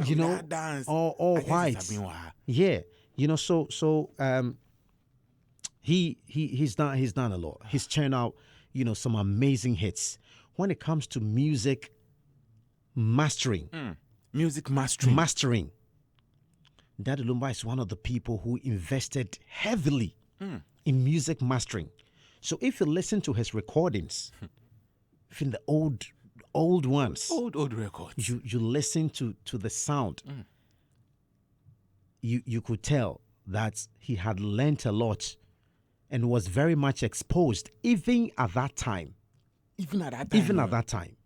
you know, that dance. all I guess white. it's a been wild. Yeah, you know, he's done a lot. He's churned out, you know, some amazing hits. When it comes to music mastering, Music mastering. Daddy Lumba is one of the people who invested heavily in music mastering. So if you listen to his recordings, even the old ones, Old records. you listen to the sound, you could tell that he had learnt a lot and was very much exposed even at that time. Even at that time.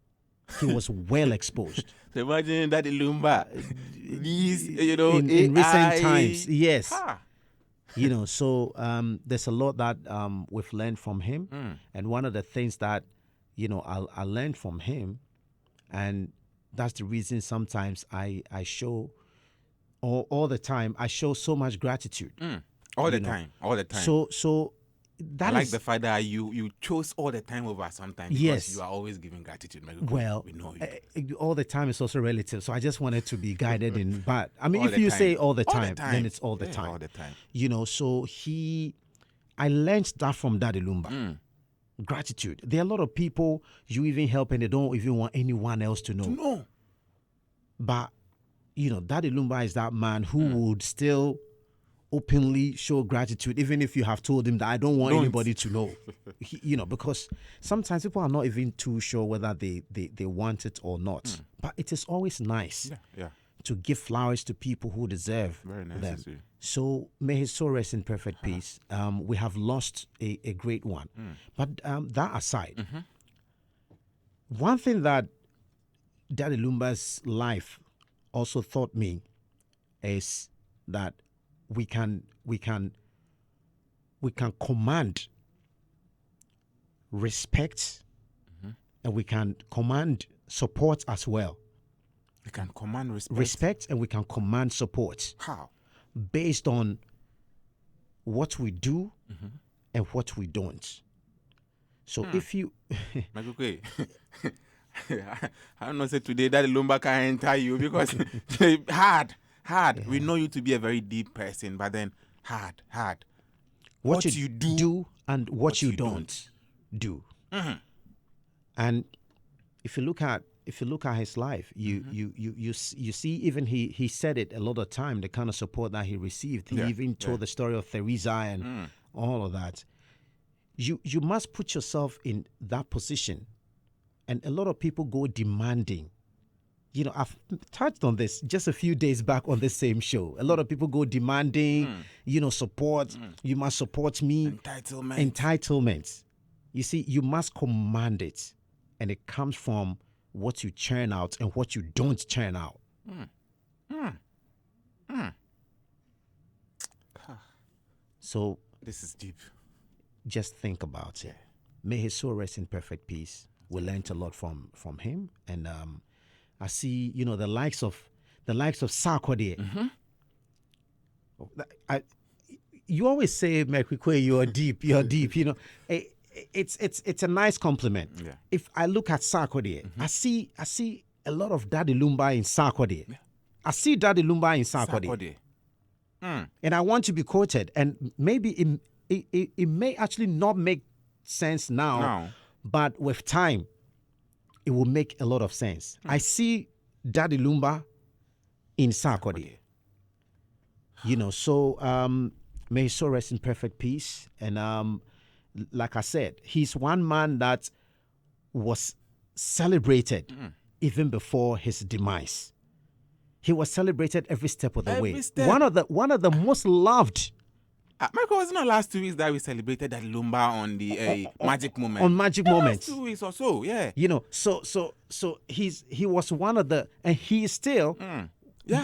He was well exposed. So imagine Daddy Lumba. These, you know, in recent AI. times, yes. Ha. You know, so there's a lot that we've learned from him. And one of the things that, you know, I learned from him, and that's the reason sometimes I show, all the time, I show so much gratitude. All the time. So that I like is the fact that you chose all the time over sometimes because Yes. you are always giving gratitude. well, we know you. all the time is also relative. So I just wanted to be guided in. But I mean, All if the you time. say all the All the time, time. then it's all the Yeah, time. all the time. You know, so I learned that from Daddy Lumba. Gratitude. There are a lot of people you even help and they don't even want anyone else to know. No. But, you know, Daddy Lumba is that man who would still openly show gratitude, even if you have told him that I don't want anybody to know. You know, because sometimes people are not even too sure whether they want it or not. But it is always nice Yeah. to give flowers to people who deserve Very them. necessary. So may his soul rest in perfect peace. We have lost a great one. But that aside, one thing that Daddy Lumba's life also taught me is that we can command respect and we can command support as well. We can command respect. Respect and we can command support How? based on what we do and what we don't. So if you Michael Quay. I don't know, say today Daddy Lumba can enter you because hard. We know you to be a very deep person, but then hard. what you do and what you don't do. And if you look at his life, you see, even he said it a lot of time, the kind of support that he received. He even told the story of Theresa and all of that. You must put yourself in that position. And a lot of people go demanding. You know, I've touched on this just a few days back on this same show. A lot of people go demanding, you know, support. You must support me. Entitlement. You see, you must command it. And it comes from what you churn out and what you don't churn out. So This is deep. just think about it. May his soul rest in perfect peace. We learned a lot from him. And I see, you know, the likes of Sarkodie. You always say, Mekwikwe, you're deep. You know, it's a nice compliment. Yeah. If I look at Sarkodie, I see a lot of Daddy Lumba in Sarkodie. Yeah. I see Daddy Lumba in Sarkodie. And I want to be quoted. And maybe it may actually not make sense now. But with time, it will make a lot of sense. I see Daddy Lumba in Sarkodie. You know, so may his soul rest in perfect peace. And like I said, he's one man that was celebrated even before his demise. He was celebrated every step of the way. Step. One of the most loved. Michael, was it not last 2 weeks that we celebrated that Lumba on the Magic Moment? On Magic Moments. Last 2 weeks or so, yeah. You know, so he was one of the, and he is still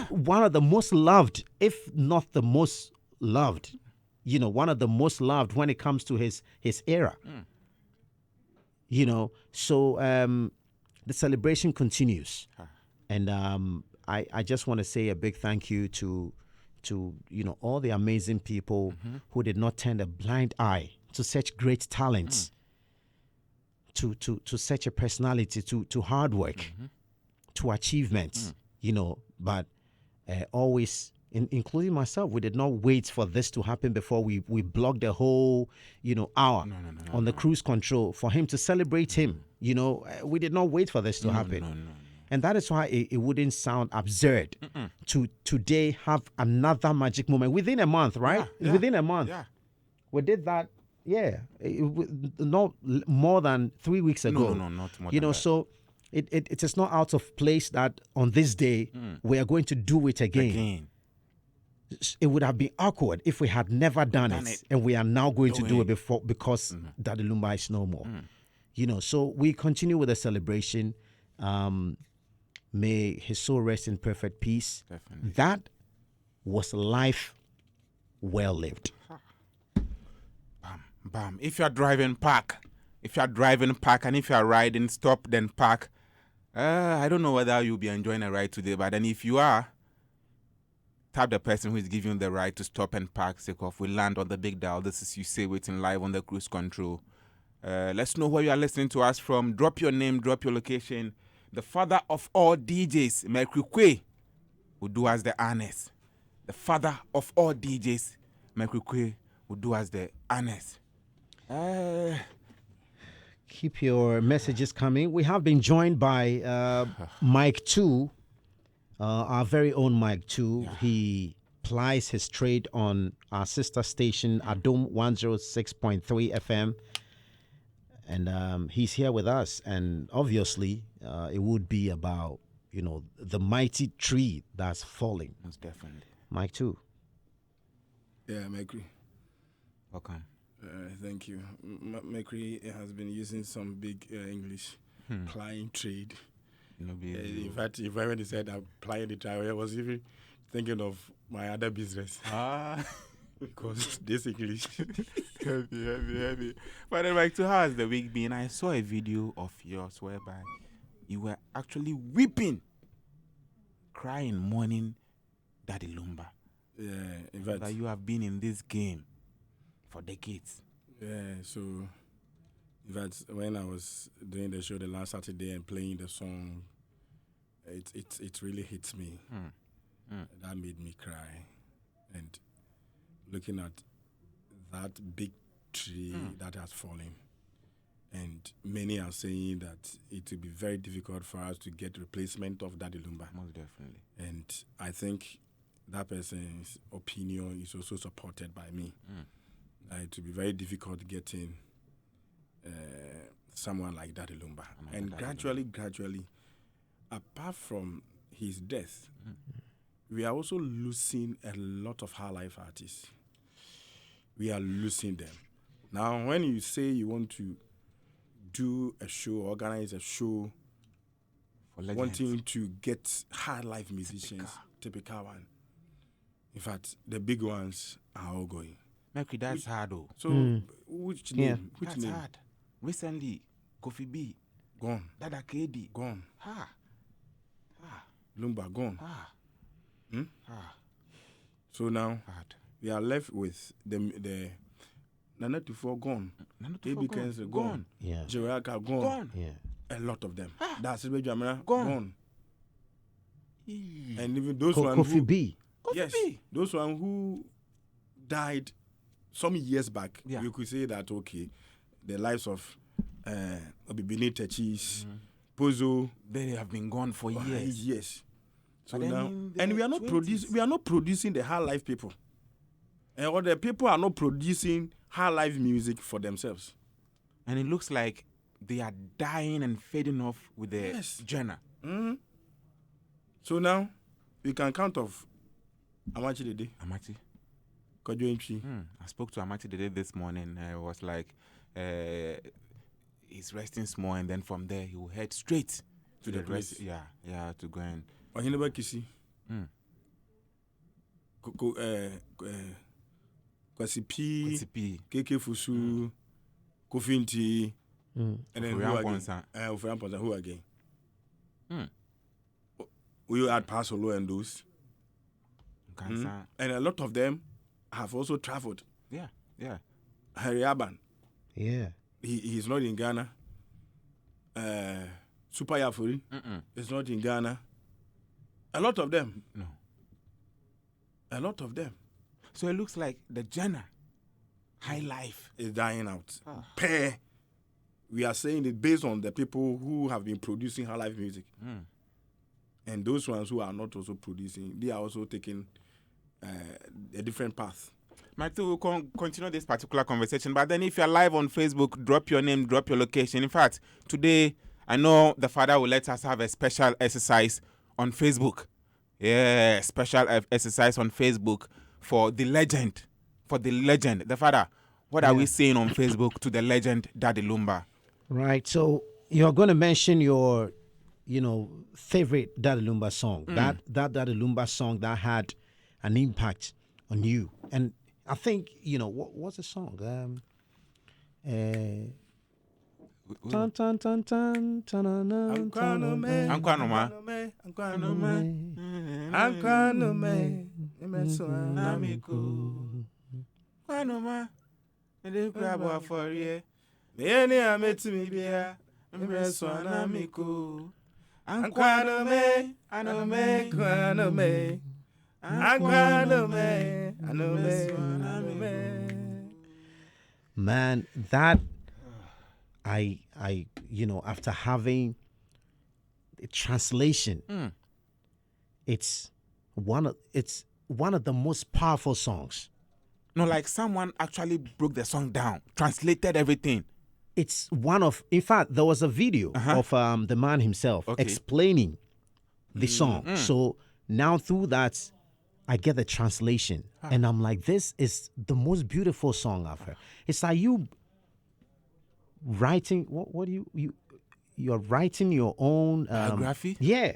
one of the most loved, if not the most loved. You know, one of the most loved when it comes to his era. You know, so the celebration continues. And I just want to say a big thank you to you know, all the amazing people who did not turn a blind eye to such great talents, to such a personality, to hard work, to achievements. but always, including myself, we did not wait for this to happen before we blocked the whole, hour on the cruise control for him to celebrate him. We did not wait for this to happen. No. And that is why it wouldn't sound absurd to today have another magic moment within a month, right? Yeah. Within a month. Yeah. We did that, not more than 3 weeks ago. No, not more than that. So it is not out of place that on this day we are going to do it again. It would have been awkward if we had never done it, and we are now going to do it because Daddy Lumba is no more. So we continue with the celebration. May his soul rest in perfect peace. Definitely. That was life well lived. Bam. If you are driving, park. If you are driving, park. And if you are riding, stop, then park. I don't know whether you'll be enjoying a ride today, but then if you are, tap the person who is giving you the right to stop and park. Take off. We land on the big dial. This is Usaywetin live on the cruise control. Let's know where you are listening to us from. Drop your name, drop your location. The father of all DJs, Mekrikwe, will do us the honors. The father of all DJs, Mekrikwe, will do us the honors. Keep your messages coming. We have been joined by Mike 2, our very own Mike 2. Yeah. He plies his trade on our sister station, Adom 106.3 FM. And he's here with us. And obviously, it would be about, the mighty tree that's falling. Most definitely. Mike 2. Yeah, Mekri. Welcome. Thank you. Mekri has been using some big English, plying trade. In fact, if I when he said I'm plying the trade, I was even thinking of my other business. Because this English. heavy. But then, like, 2 hours the week being, I saw a video of yours whereby you were actually weeping, crying, mourning Daddy Lumba. Yeah, in fact. That you have been in this game for decades. Yeah, so in fact, when I was doing the show the last Saturday and playing the song, it really hits me. That made me cry. And looking at that big tree that has fallen, and many are saying that it will be very difficult for us to get replacement of Daddy Lumba. Most definitely. And I think that person's opinion is also supported by me. It will be very difficult getting someone like Daddy Lumba. And gradually, apart from his death, we are also losing a lot of high life artists. We are losing them. Now, when you say you want to do a show, organize a show, for legends, wanting to get high life musicians, typical one. In fact, the big ones are all going. Mekri, that's hard though. So, which name? Yeah. Which That's name? hard. Recently, Kofi B, Gone. Dada KD, Gone. Lumba, gone. So now, Hard. we are left with the Nana Tufo gone. AB Kenzo gone. Yeah. Jiraka gone. Gone. Yeah. A lot of them. That's Sebe Jamina Gone. gone. And even those ones Kofi who, B. yes, those ones who died some years back, Yeah. you could say that, okay, the lives of Obibini Techis, Pozo, They have been gone for years. Yes. So But then now, in the and we are not 20s. we are not producing the high life people, and or the people are not producing high life music for themselves. And it looks like they are dying and fading off with the Yes. journey. So now, we can count of Amachi Dede, Amati. Kojo Imchi. I spoke to Amati Dede this morning. I was like, he's resting small, and then from there he will head straight to the the rest. place. Yeah, to go and. Ohineba Kisi. Kwasi P, CP. KK Fusu, Kofinti, and then who Ofurian again? Ponsa. Ofurian Ponsa, who again? We had Pasolo and those. Kansa. And a lot of them have also traveled. Yeah. Harry Aban, Yeah. he's not in Ghana. Super Yafuri is not in Ghana. A lot of them. No. A lot of them. So it looks like the genre, high life, is dying out. We are saying it based on the people who have been producing high life music. And those ones who are not also producing, they are also taking a different path. Matthew, we'll continue this particular conversation. But then if you're live on Facebook, drop your name, drop your location. In fact, today, I know the father will let us have a special exercise on Facebook. Yeah, special exercise on Facebook for the legend. The father, what are we saying on Facebook to the legend, Daddy Lumba? Right. So you're going to mention your, favorite Daddy Lumba song. That Daddy Lumba song that had an impact on you. And I think, what's the song? Tan tan tan tan tan Man, that I after having the translation, it's one of the most powerful songs. No, like someone actually broke the song down, translated everything. It's in fact, there was a video of the man himself explaining the song. So now through that, I get the translation, and I'm like, this is the most beautiful song I've heard. It's like you writing. What do you're writing your own biography? Yeah.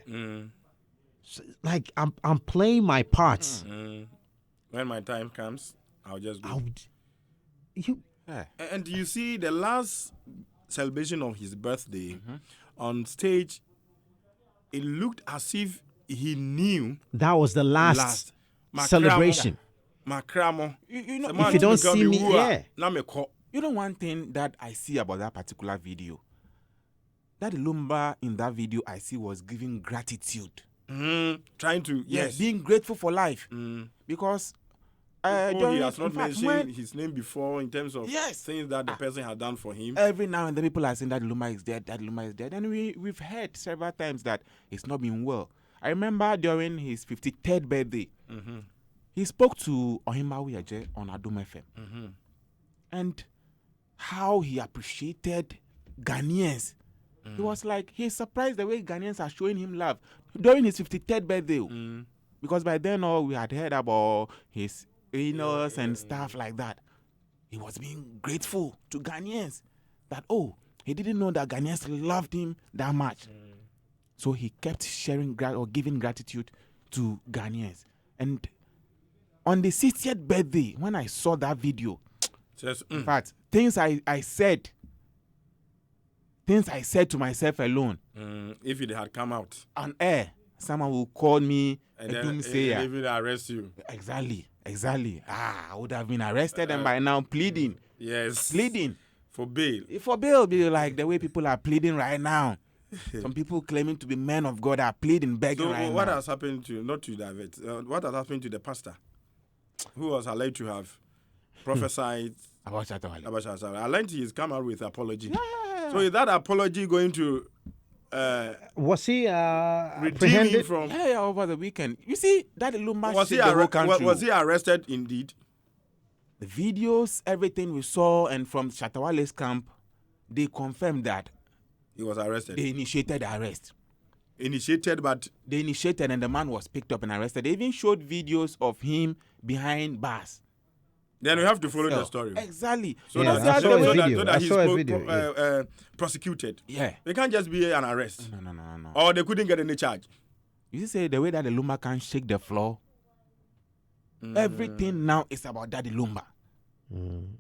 So, like I'm playing my parts. When my time comes, I'll just go. And you see, the last celebration of his birthday on stage, it looked as if he knew that was the last celebration. Makramo. If you don't see me, You know one thing that I see about that particular video? That Lumba in that video I see was giving gratitude. Trying to, being grateful for life. he Because has not mentioned his name before in terms of things that the person had done for him. Every now and then people are saying that Lumba is dead, that Lumba is dead. And we've heard several times that it's not been well. I remember during his 53rd birthday, he spoke to Ohima Wiyaje on Adom FM. And how he appreciated Ghanaians. He was like, he's surprised the way Ghanaians are showing him love during his 53rd birthday. Because by then we had heard about his illness and stuff like that. He was being grateful to Ghanaians that, he didn't know that Ghanaians loved him that much. So he kept sharing or giving gratitude to Ghanaians. And on the 60th birthday, when I saw that video, in fact, things I said to myself alone. If it had come out on air, someone will call me and a doomsayer. They will arrest you. Exactly. I would have been arrested and by now pleading. Yes. Pleading. For bail. For bail, be like the way people are pleading right now. Some people claiming to be men of God are pleading, begging right now. So what has happened to, not to divert, what has happened to the pastor who was allowed to have prophesied about Shatawale? I learned he's come out with apology. So is that apology going to was he redeem him from? Yeah, over the weekend. You see, that Lumba was the whole country. Was he arrested indeed? The videos, everything we saw, and from Shatawale's camp, they confirmed that he was arrested. They initiated the arrest. They initiated and the man was picked up and arrested. They even showed videos of him behind bars. Then we have to follow the story. Exactly. So that he's prosecuted. Yeah. They can't just be an arrest. No. Or they couldn't get any charge. You see, the way that the Lumba can shake the floor, everything now is about Daddy Lumba.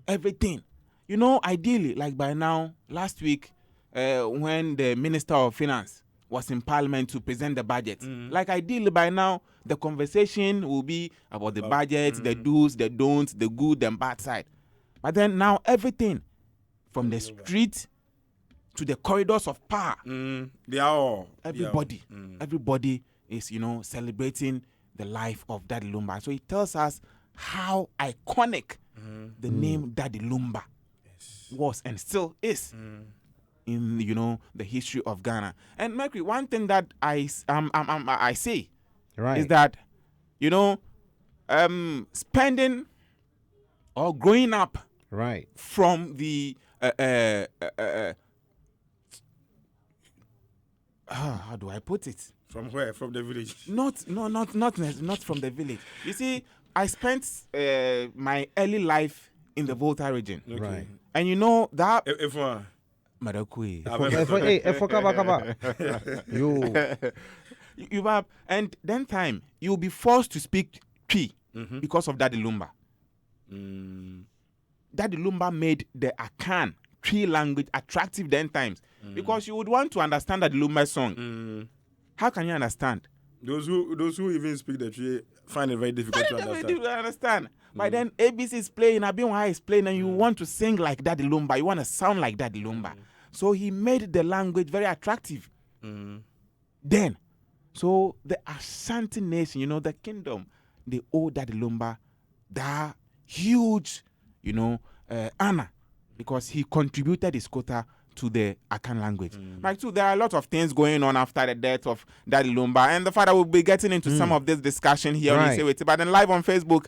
Everything. You know, ideally, like by now, last week, when the Minister of Finance was in Parliament to present the budget, like ideally by now, the conversation will be about the budget, the do's, the don'ts, the good and bad side. But then now everything, from the street to the corridors of power, they are all everybody is, celebrating the life of Daddy Lumba. So he tells us how iconic the name Daddy Lumba was and still is in, the history of Ghana. And Mercury, one thing that I say is that, spending or growing up from the how do I put it? From where? From the village? Not from the village. You see, I spent my early life in the Volta region. Okay. Right. And you know that Marakui. You have, and then time you'll be forced to speak Twi because of Daddy Lumba. Daddy Lumba made the Akan Twi language attractive then times because you would want to understand Daddy Lumba's song. How can you understand? Those who even speak the Twi find it very difficult to understand. But then ABC is playing, Abionwa is playing, and you want to sing like Daddy Lumba. You want to sound like Daddy Lumba. So he made the language very attractive. Then, so the Ashanti nation, the kingdom, they owe Daddy Lumba that huge, honor because he contributed his quota to the Akan language. Like, too, there are a lot of things going on after the death of Daddy Lumba, and the father will be getting into some of this discussion here on Usaywetin. But then live on Facebook,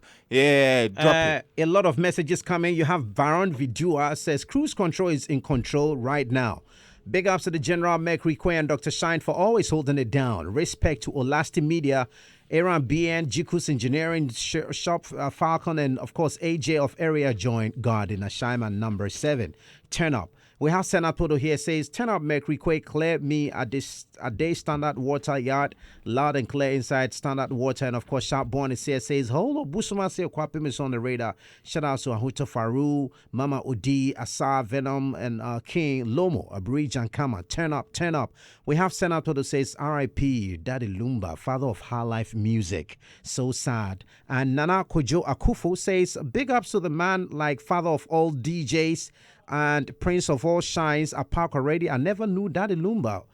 drop it. A lot of messages coming. You have Baron Vidua says, cruise control is in control right now. Big ups to the General Mercury Quay and Dr. Shine for always holding it down. Respect to Olasti Media, Aaron BN, Jikus Engineering, Shop Falcon, and of course AJ of Area Joint Guard in Ashaiman number 7. Turn up. We have Senator here says, turn up Mercury Quay, clear me at day standard water yard, loud and clear inside standard water, and of course Sharpborn is here says, hold up, Busuma say Kwapim is on the radar. Shout out to Ahuta Faru, Mama Udi, Asa, Venom, and King Lomo, Abridge and Kama. Turn up, turn up. We have Senator that says, R.I.P. Daddy Lumba, father of high life music. So sad. And Nana Kojo Akufo says, big ups to the man like father of all DJs and Prince of all shines a park already. I never knew Daddy Lumba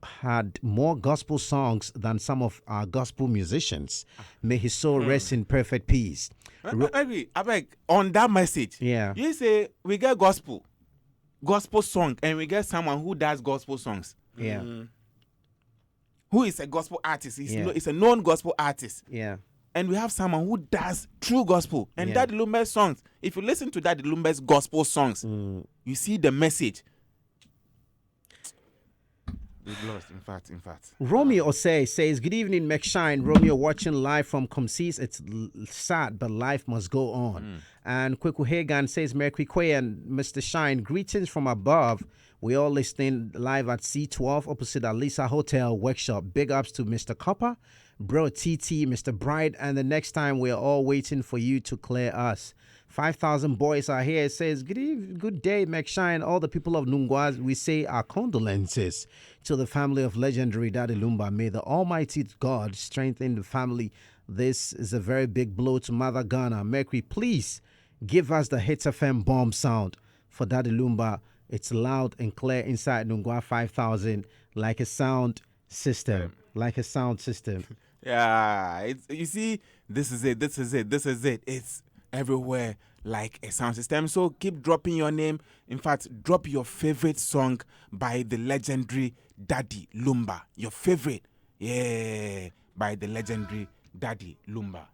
had more gospel songs than some of our gospel musicians. May his soul rest in perfect peace. I beg, on that message, you say we get gospel song, and we get someone who does gospel songs. Who is a gospel artist? He's a known gospel artist. And we have someone who does true gospel. And Daddy Lumba's songs, if you listen to Daddy Lumba's gospel songs, you see the message. We've lost, in fact. Romeo Osei says, good evening, McShine. Romeo watching live from Comsees. It's sad, but life must go on. And Kweku Hagan says, Mercury Quay and Mr. Shine, greetings from above. We all listening live at C12 opposite Alisa Hotel Workshop. Big ups to Mr. Copper, Bro TT, Mr. Bright, and the next time we're all waiting for you to clear us. 5,000 boys are here. It says, good day, McShine. All the people of Nungwaz, we say our condolences to the family of legendary Daddy Lumba. May the Almighty God strengthen the family. This is a very big blow to Mother Ghana. Mercury, please give us the Hits FM bomb sound for Daddy Lumba. It's loud and clear inside Nungwa 5,000 like a sound system. Yeah, you see, this is it. It's everywhere like a sound system. So keep dropping your name. In fact, drop your favorite song by the legendary Daddy Lumba. Your favorite, by the legendary Daddy Lumba.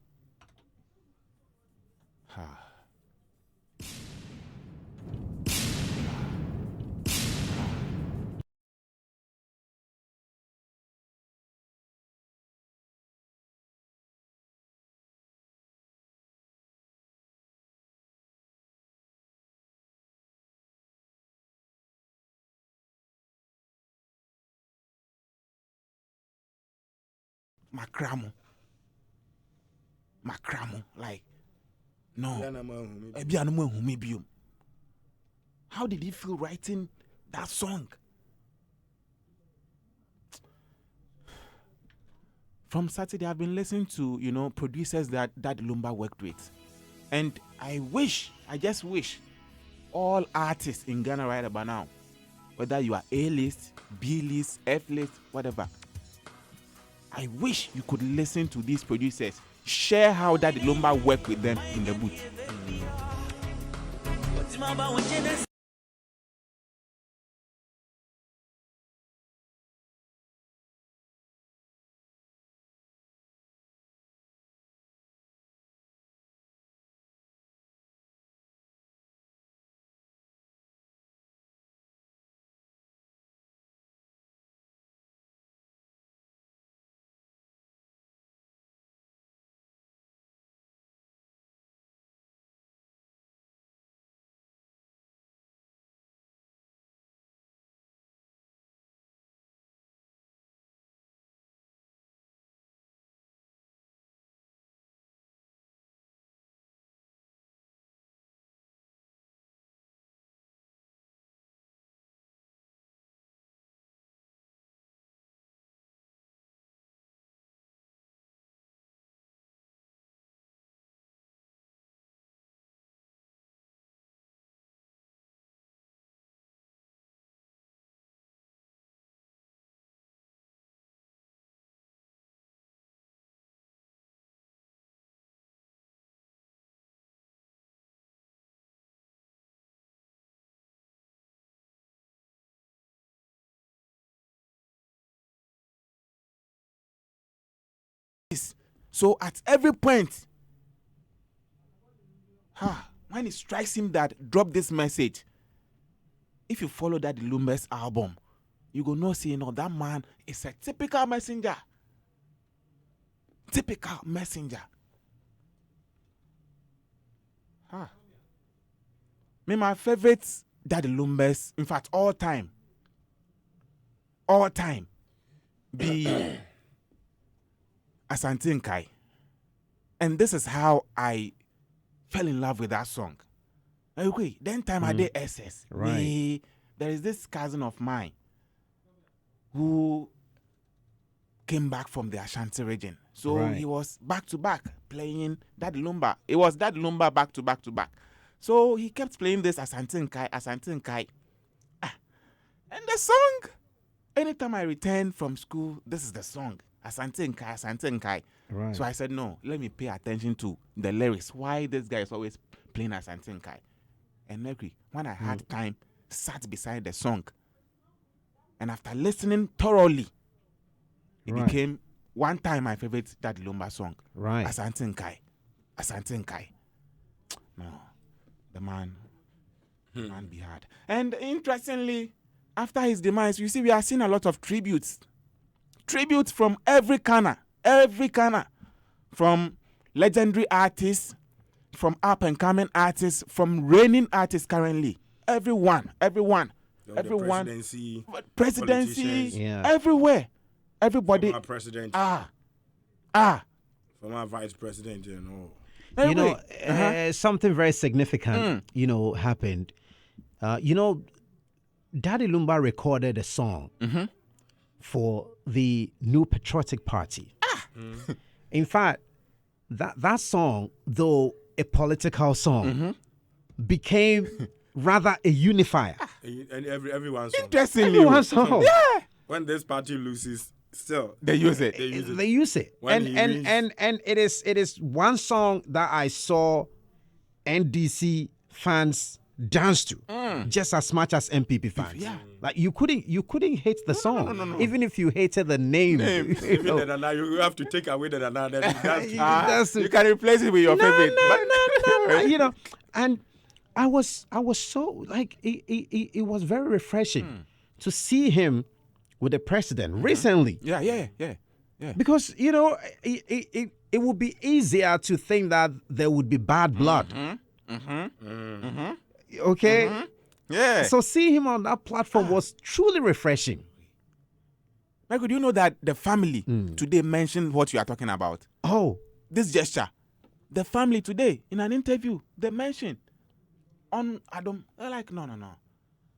Makramo, like, no. How did he feel writing that song? From Saturday, I've been listening to, producers that Lumba worked with. And I just wish all artists in Ghana right about now, whether you are A-list, B-list, F-list, whatever, I wish you could listen to these producers share how Daddy Lumba worked with them in the booth. So at every point, when it strikes him that drop this message, if you follow Daddy Lumba's album, you go know, see, that man is a typical messenger. Typical messenger. Me, my favorite Daddy Lumba's, in fact, all time, be Asante Nkai. And this is how I fell in love with that song. Okay, then time I did SS. Right. There is this cousin of mine who came back from the Ashanti region. So Right. he was back to back playing Daddy Lumba. It was Daddy Lumba back to back to back. So he kept playing this Asante Nkai, Asante Nkai. And the song, anytime I return from school, this is the song. Asante Nkai, Asante Nkai. Right. So I said, no, let me pay attention to the lyrics. Why this guy is always playing Asante Nkai. And Mercury, when I had time, sat beside the song. And after listening thoroughly, it Right. became one time my favorite Daddy Lumba song. Right. Asante Nkai. Asante Nkai. No, the man be hard. And interestingly, after his demise, you see, we are seeing a lot of tributes. Tributes from every corner. From legendary artists, from up-and-coming artists, from reigning artists currently. Everyone. Presidency. Presidency, Yeah. everywhere. Everybody. Former president. Former vice president, You know, Everywhere. something very significant, happened. Daddy Lumba recorded a song for the New Patriotic Party. In fact, that song, though a political song, became rather a unifier. And everyone's song. Interestingly, Everyone's song. yeah, When this party loses, still they use it. They use it. When And he and it is one song that I saw NDC fans dance to just as much as MPP fans. Yeah. Like you couldn't hate the song. no. Even if you hated the name. even the Nana, you have to take away the Nana. That's You can replace it with your favorite. No. And I was so like it was very refreshing to see him with the president recently. Yeah. Because it would be easier to think that there would be bad blood. Okay. Yeah. So seeing him on that platform was truly refreshing. Michael, do you know that the family today mentioned what you are talking about? Oh, This gesture. The family today, in an interview, they mentioned on Adam, they're like, no.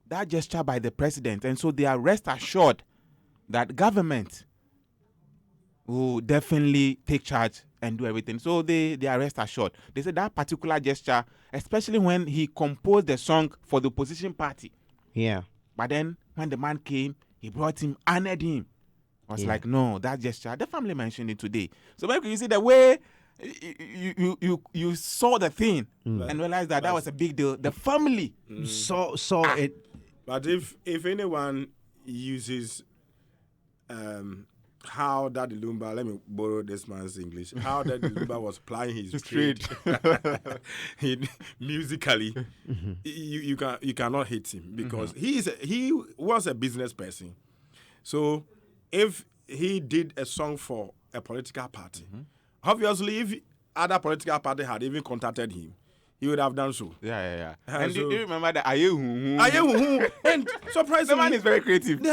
That gesture by the president. And so they are rest assured that government will definitely take charge and do everything. So they are rest assured. They said that particular gesture, especially when he composed the song for the opposition party. yeah. But then when the man came, he brought him, honored him. I was like, no, that gesture. The family mentioned it today. So maybe you see the way you saw the thing and realized that was a big deal. The family saw it. But if anyone uses how Daddy Lumba, let me borrow this man's English, how Daddy Lumba was plying his trade musically, you cannot hit him because he was a business person. So if he did a song for a political party, obviously if other political party had even contacted him, he would have done so. Yeah. And do you so- remember that And surprisingly, the man is very creative.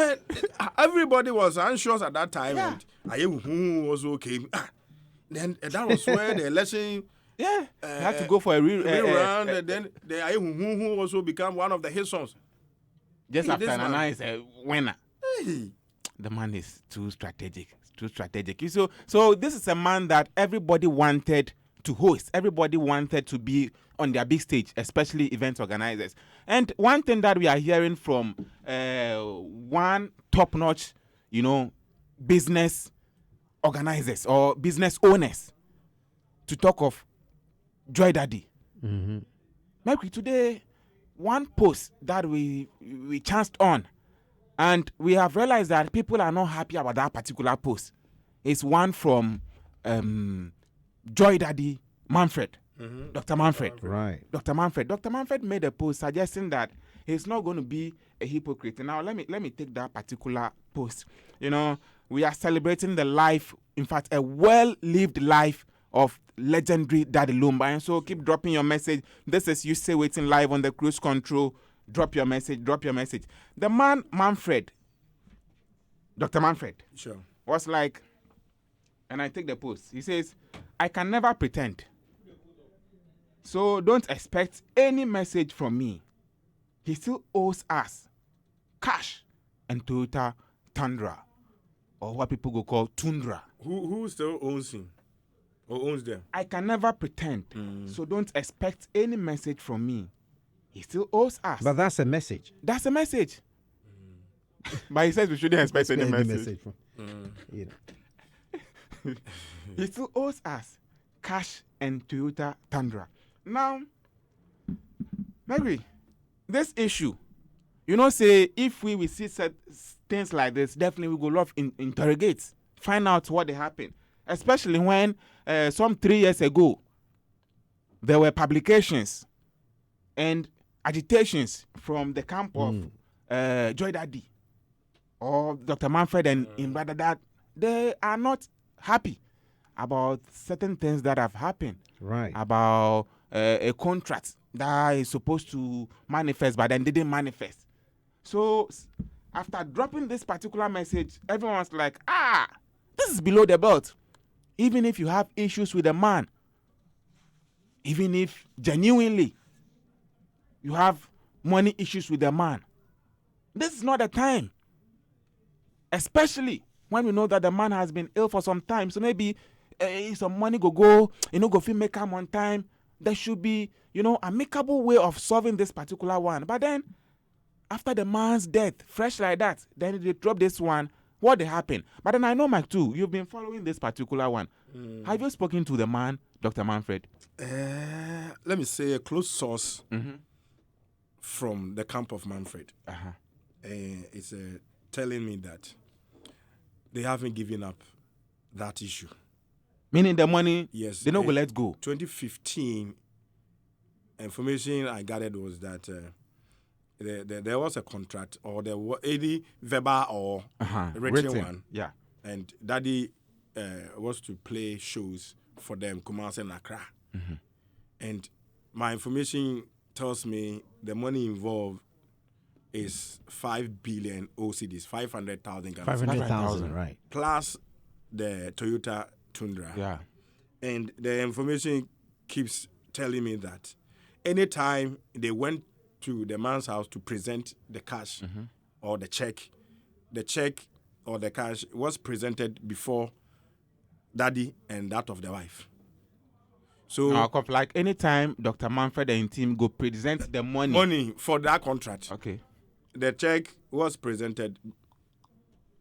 everybody was anxious at that time, and Ayehu also came. Then that was where the election Yeah, you had to go for a round, and then the Ayehu also became one of the hit songs. just Hey, after this man. Nana is a winner. Hey. The man is too strategic. So this is a man that everybody wanted to host. Everybody wanted to be on their big stage, especially event organizers. And one thing that we are hearing from one top-notch, business organizers or business owners, to talk of Joy Daddy. Maybe today, one post that we chanced on, and we have realized that people are not happy about that particular post. It's one from Joy Daddy Manfred, Dr. Manfred. Right. Dr. Manfred made a post suggesting that he's not going to be a hypocrite. Now, let me take that particular post. We are celebrating the life, in fact, a well-lived life of legendary Daddy Lumba. And so keep dropping your message. This is Usaywetin live on the cruise control. Drop your message. The man, Manfred, Dr. Manfred, Sure. was like, and I take the post. He says, I can never pretend. So don't expect any message from me. He still owes us cash and Toyota Tundra, or what people go call Tundra. Who still owns him or owns them? I can never pretend. So don't expect any message from me. He still owes us. But that's a message. That's a message. But he says we shouldn't expect any message. from. He still owes us cash and Toyota Tundra. Now, maybe this issue, say if we will see things like this, definitely we will love interrogate, find out what they happened. Especially when some 3 years ago, there were publications and agitations from the camp of Joy Daddy or Dr. Manfred and in brother that they are not happy about certain things that have happened. Right. About a contract that is supposed to manifest, but then didn't manifest. So after dropping this particular message, everyone's like, this is below the belt. Even if you have issues with a man, even if genuinely you have money issues with a man, this is not the time. Especially when we know that the man has been ill for some time. So maybe some money go fit make him on time. There should be, amicable way of solving this particular one. But then, after the man's death, fresh like that, then they drop this one. What happened? But then I know, Mike, too, you've been following this particular one. Have you spoken to the man, Dr. Manfred? Let me say a close source from the camp of Manfred. It's telling me that they haven't given up that issue. Meaning the money, yes, they don't go let go. 2015, information I gathered was that there was a contract, or there was any verbal or written one. Yeah. And Daddy was to play shows for them, Kumasi and Accra. And my information tells me the money involved is 5 billion OCDs, 500,000. 500,000, right. Plus the Toyota Tundra. Yeah. And the information keeps telling me that anytime they went to the man's house to present the cash or the check or the cash was presented before Daddy and that of the wife. So like anytime Dr. Manfred and team go present the money for that contract. Okay. The check was presented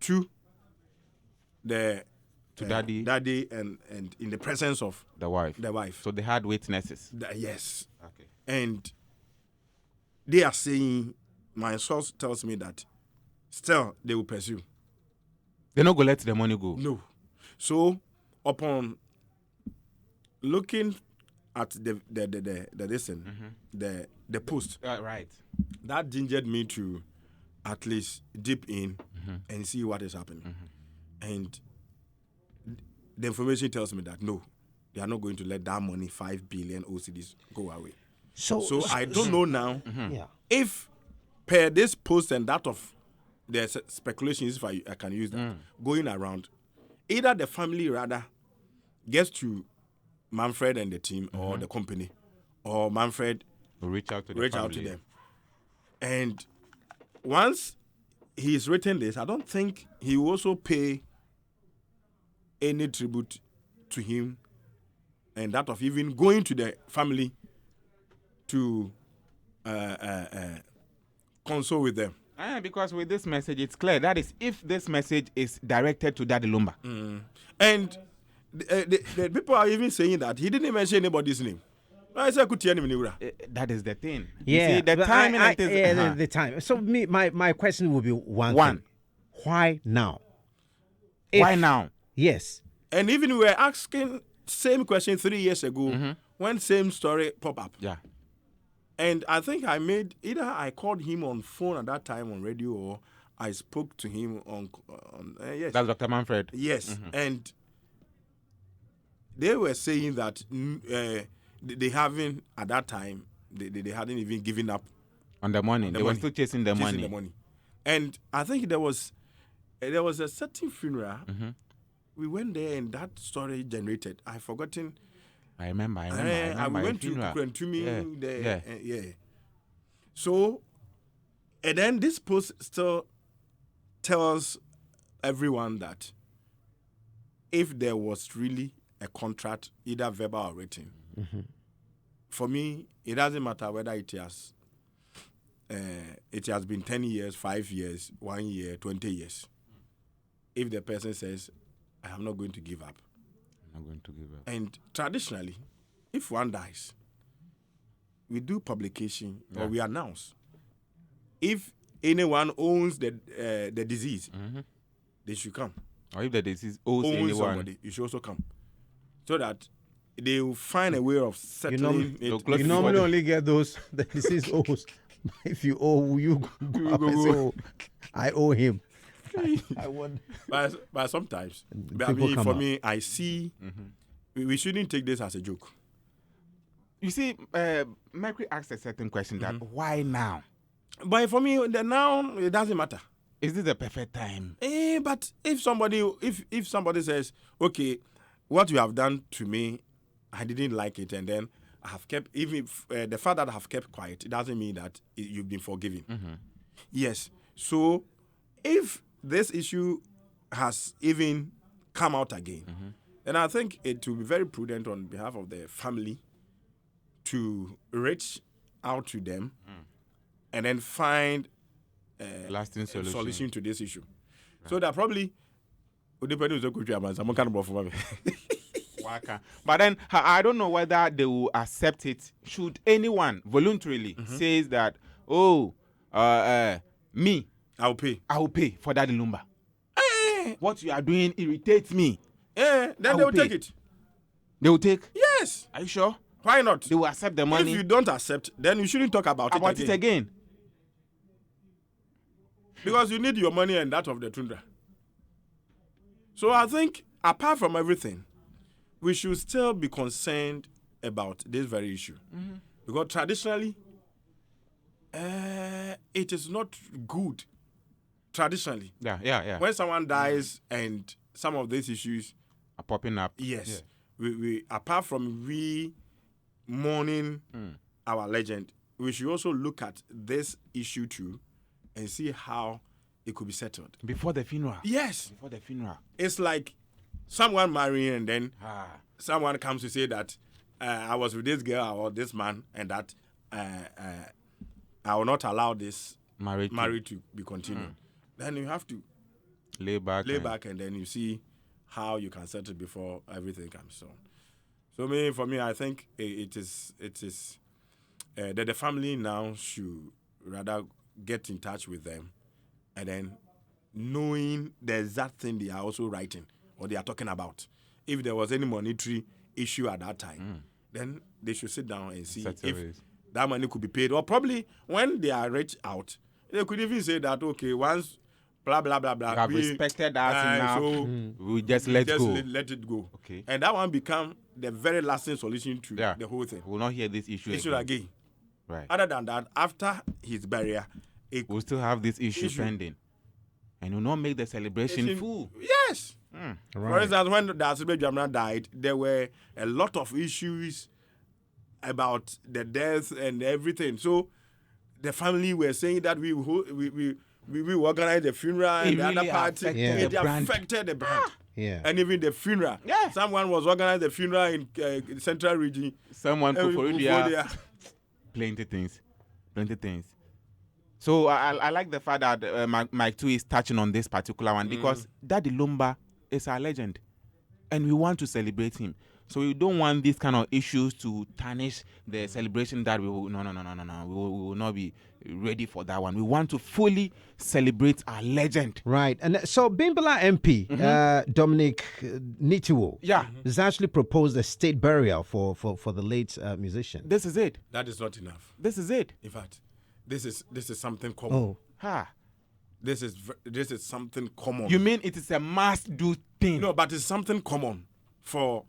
to the daddy and in the presence of the wife. So they had witnesses. Yes. Okay. And they are saying, my source tells me that still they will pursue. They're not gonna let the money go. No. So upon looking at the post, Right. that gingered me to at least dip in and see what is happening. And the information tells me that no, they are not going to let that money, 5 billion OCDs, go away. So I don't know now if per this post and that of the speculations, if I can use that, going around, either the family rather gets to Manfred and the team or the company, or Manfred will reach out to them. And once he's written this, I don't think he will also pay any tribute to him, and that of even going to the family to console with them. Because with this message, it's clear. That is, if this message is directed to Daddy Lumba. And the people are even saying that he didn't mention anybody's name. I said, that is the thing. Yeah, you see, the timing the time. So my question will be one thing. Why now? Why now? Yes. And even we were asking same question 3 years ago when same story pop up. Yeah. And I think I called him on phone at that time on radio, or I spoke to him on yes. That's Dr. Manfred. Yes. And they were saying that they haven't, at that time, they hadn't even given up on the money. They were still chasing the money. And I think there was a certain funeral. We went there and that story generated. I've forgotten. I remember. We went to Kukrentumi. Yeah. So, and then this post still tells everyone that if there was really a contract, either verbal or written, for me, it doesn't matter whether it has been 10 years, 5 years, 1 year, 20 years. If the person says, I am not going to give up. I'm not going to give up. And traditionally, if one dies, we do publication or we announce. If anyone owns the disease, they should come. Or if the disease owes anyone, somebody, you should also come. So that they will find a way of settling it. You normally only get those the disease owes. If you owe, you go up and say, oh, I owe him. I want. But sometimes, for me, I see we shouldn't take this as a joke. You see, Mercury asked a certain question that why now? But for me, now it doesn't matter. Is this the perfect time? But if somebody says, okay, what you have done to me, I didn't like it, and then I have kept, even the fact that I have kept quiet, it doesn't mean that you've been forgiven. Yes. So if this issue has even come out again, then I think it will be very prudent on behalf of the family to reach out to them and then find a lasting solution to this issue. Right. So that probably but then I don't know whether they will accept it. Should anyone voluntarily says that, me, I will pay for Daddy Lumba. What you are doing irritates me. Then they will take it. They will take? Yes. Are you sure? Why not? They will accept the money. If you don't accept, then you shouldn't talk about it again. Because you need your money and that of the Tundra. So I think, apart from everything, we should still be concerned about this very issue. Because traditionally, it is not good. Traditionally. Yeah. When someone dies and some of these issues are popping up. Yes. Yeah. We apart from mourning our legend, we should also look at this issue too and see how it could be settled. Before the funeral? Yes. Before the funeral. It's like someone marrying and then someone comes to say that I was with this girl or this man and that I will not allow this marriage to be continued. Then you have to lay back and then you see how you can settle before everything comes on. So for me, I think it is that the family now should rather get in touch with them, and then knowing the exact thing they are also writing or they are talking about. If there was any monetary issue at that time, then they should sit down and see if that money could be paid. Or probably when they are reached out, they could even say that, okay, once blah, blah, blah, blah. We have respected us enough. So we just let go. Let it go. Okay. And that one become the very lasting solution to the whole thing. We will not hear this issue again. Right. Other than that, after his burial, we'll still have this issue pending. And will not make the celebration full. Yes. Right. For instance, when the Usaywetin Jamna died, there were a lot of issues about the death and everything. So the family were saying that we organize the funeral and the other party. It affected the brand. Yeah. And even the funeral. Yeah. Someone was organizing the funeral in Central Region. Someone Kufuria. Plenty things. So I like the fact that Mike too is touching on this particular one because Daddy Lumba is our legend, and we want to celebrate him. So we don't want these kind of issues to tarnish the celebration that we will. No. We will not be ready for that one. We want to fully celebrate our legend. Right. And so Bimbala MP, Dominic Nitiwo, has actually proposed a state burial for the late musician. This is it. That is not enough. This is it. In fact, this is something common. Oh. Ha. This is something common. You mean it is a must-do thing? No, but it's something common for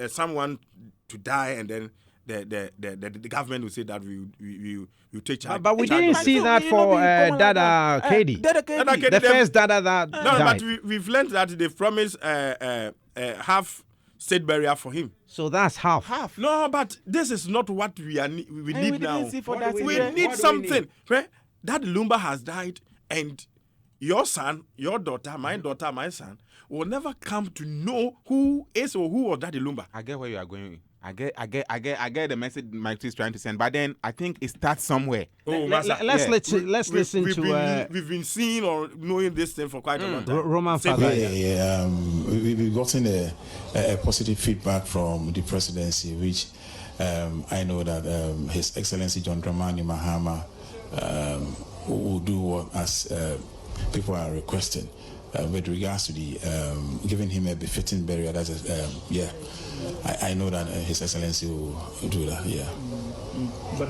someone to die, and then the government will say that we take charge. But we didn't see that for Dada KD. The first Dada that died. But we've learned that they promised half state burial for him. So that's half. No, but this is not what we need now. We need something. Daddy Lumba has died, and your son, your daughter, my son, will never come to know who is or who was Daddy Lumba. I get where you are going. I get the message Mike is trying to send, but then I think it starts somewhere. Let's listen to. We've been seeing or knowing this thing for quite a long time. Roman father. We've gotten a positive feedback from the presidency, which I know that His Excellency John Dramani Mahama will do what as people are requesting. With regards to the giving him a befitting burial, I know that His Excellency will do that. Yeah,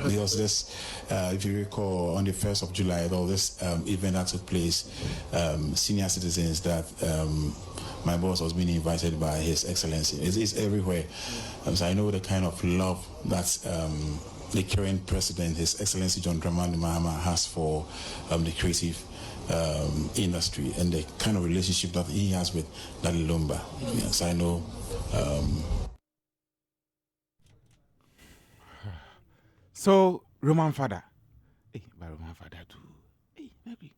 there was this, if you recall, on the 1st of July, there was this event that took place. Senior citizens that my boss was being invited by His Excellency. It's everywhere. So I know the kind of love that the current president, His Excellency John Dramani Mahama, has for the creative industry and the kind of relationship that he has with Daddy Lumba. Yes, I know. So Roman father, but Roman father too. Maybe.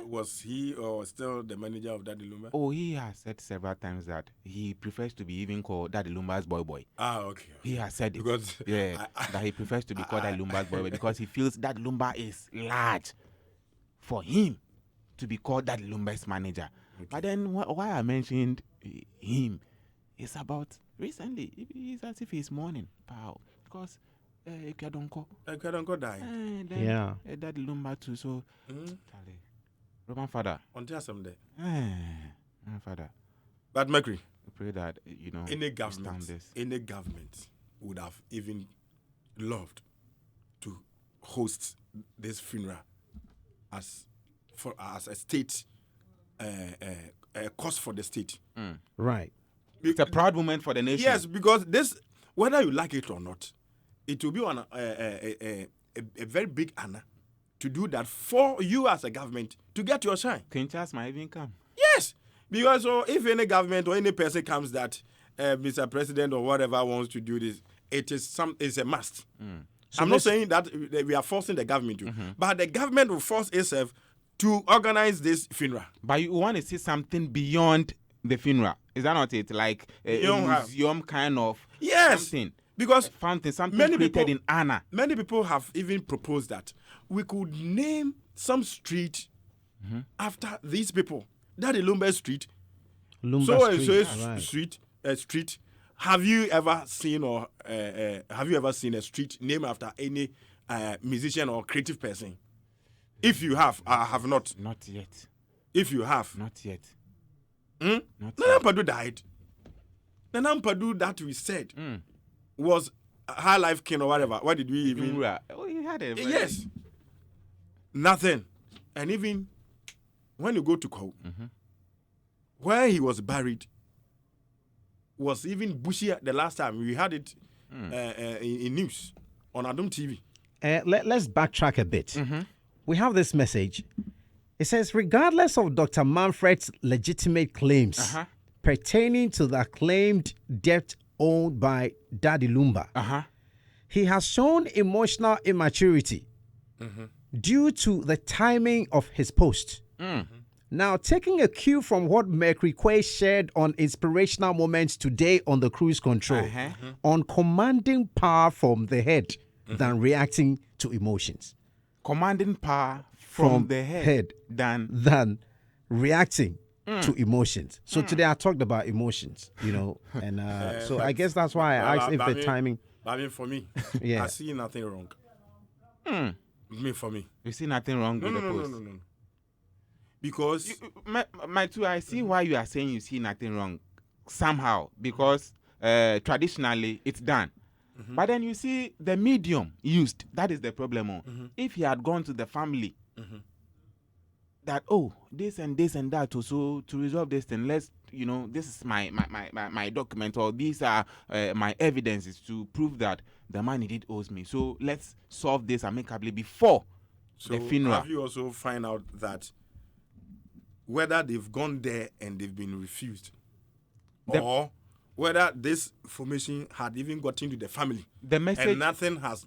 Was he or still the manager of Daddy Lumba? Oh, he has said several times that he prefers to be even called Daddy Lumba's boy. Ah, okay. He has said it. Because that he prefers to be called Daddy Lumba's boy because he feels that Lumba is large for him to be called Daddy Lumba's manager. Okay. But then why I mentioned him is about recently. It's as if he's mourning, pal, because Ekadonko died. Daddy Lumba too. So, Roman father. Until someday. Roman father. But Mercury, we pray that any government would have even loved to host this funeral as a state, a cost for the state. Right. It's a proud moment for the nation. Yes, because this, whether you like it or not, it will be on a very big honor to do that for you as a government to get your shine. Kinshas might even come. Yes, because if any government or any person comes that Mr. President or whatever wants to do this, it's a must. So I'm not saying that we are forcing the government to, but the government will force itself to organize this funeral. But you want to see something beyond the funeral. Is that not it? Like a museum kind of something. Because something created in honor. Many people have even proposed that we could name some street after these people. Daddy Lumba Street. Lumba So and Street. so Right. street. Have you ever seen a street named after any musician or creative person? If you have, I have not. Not yet. If you have, Not yet. Nana Padu died. Nana Padu, that we said was a High Life King or whatever. What did we even? Oh, he had a Yes. Nothing. And even when you go to Kau, where he was buried was even bushier the last time. We had it in news on Adum TV. Let's backtrack a bit. We have this message. It says, regardless of Dr. Manfred's legitimate claims pertaining to the claimed debt owed by Daddy Lumba, he has shown emotional immaturity due to the timing of his post. Now, taking a cue from what Mercury Quay shared on Inspirational Moments today on the Cruise Control, on commanding power from the head than reacting to emotions. Commanding power from the head than reacting to emotions. So today I talked about emotions, and so I guess that's why I asked if the timing. I mean, for me, Yeah. I see nothing wrong. For me. You see nothing wrong with the post. No. Because My two, I see why you are saying you see nothing wrong somehow, because traditionally it's done. But then you see the medium used, that is the problem. If he had gone to the family that, this and this and that also to resolve this thing, let's, this is my document, or these are my evidences to prove that the man indeed owes me. So let's solve this amicably before the funeral. Have you also find out that whether they've gone there and they've been refused, or whether this information had even got into the family, the message, and nothing has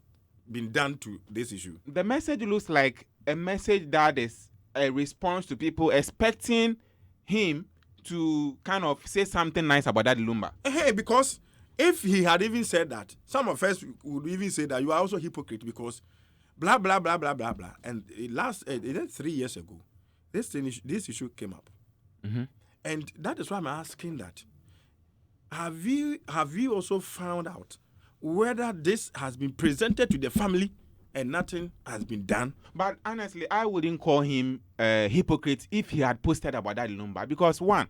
been done to this issue? The message looks like a message that is a response to people expecting him to kind of say something nice about Daddy Lumba. Hey, because if he had even said that, some of us would even say that you are also a hypocrite because blah, blah, blah, blah, blah, blah. And it 3 years ago, this issue came up. And that is why I'm asking that. Have you also found out whether this has been presented to the family and nothing has been done? But honestly, I wouldn't call him a hypocrite if he had posted about Daddy Lumba, because one,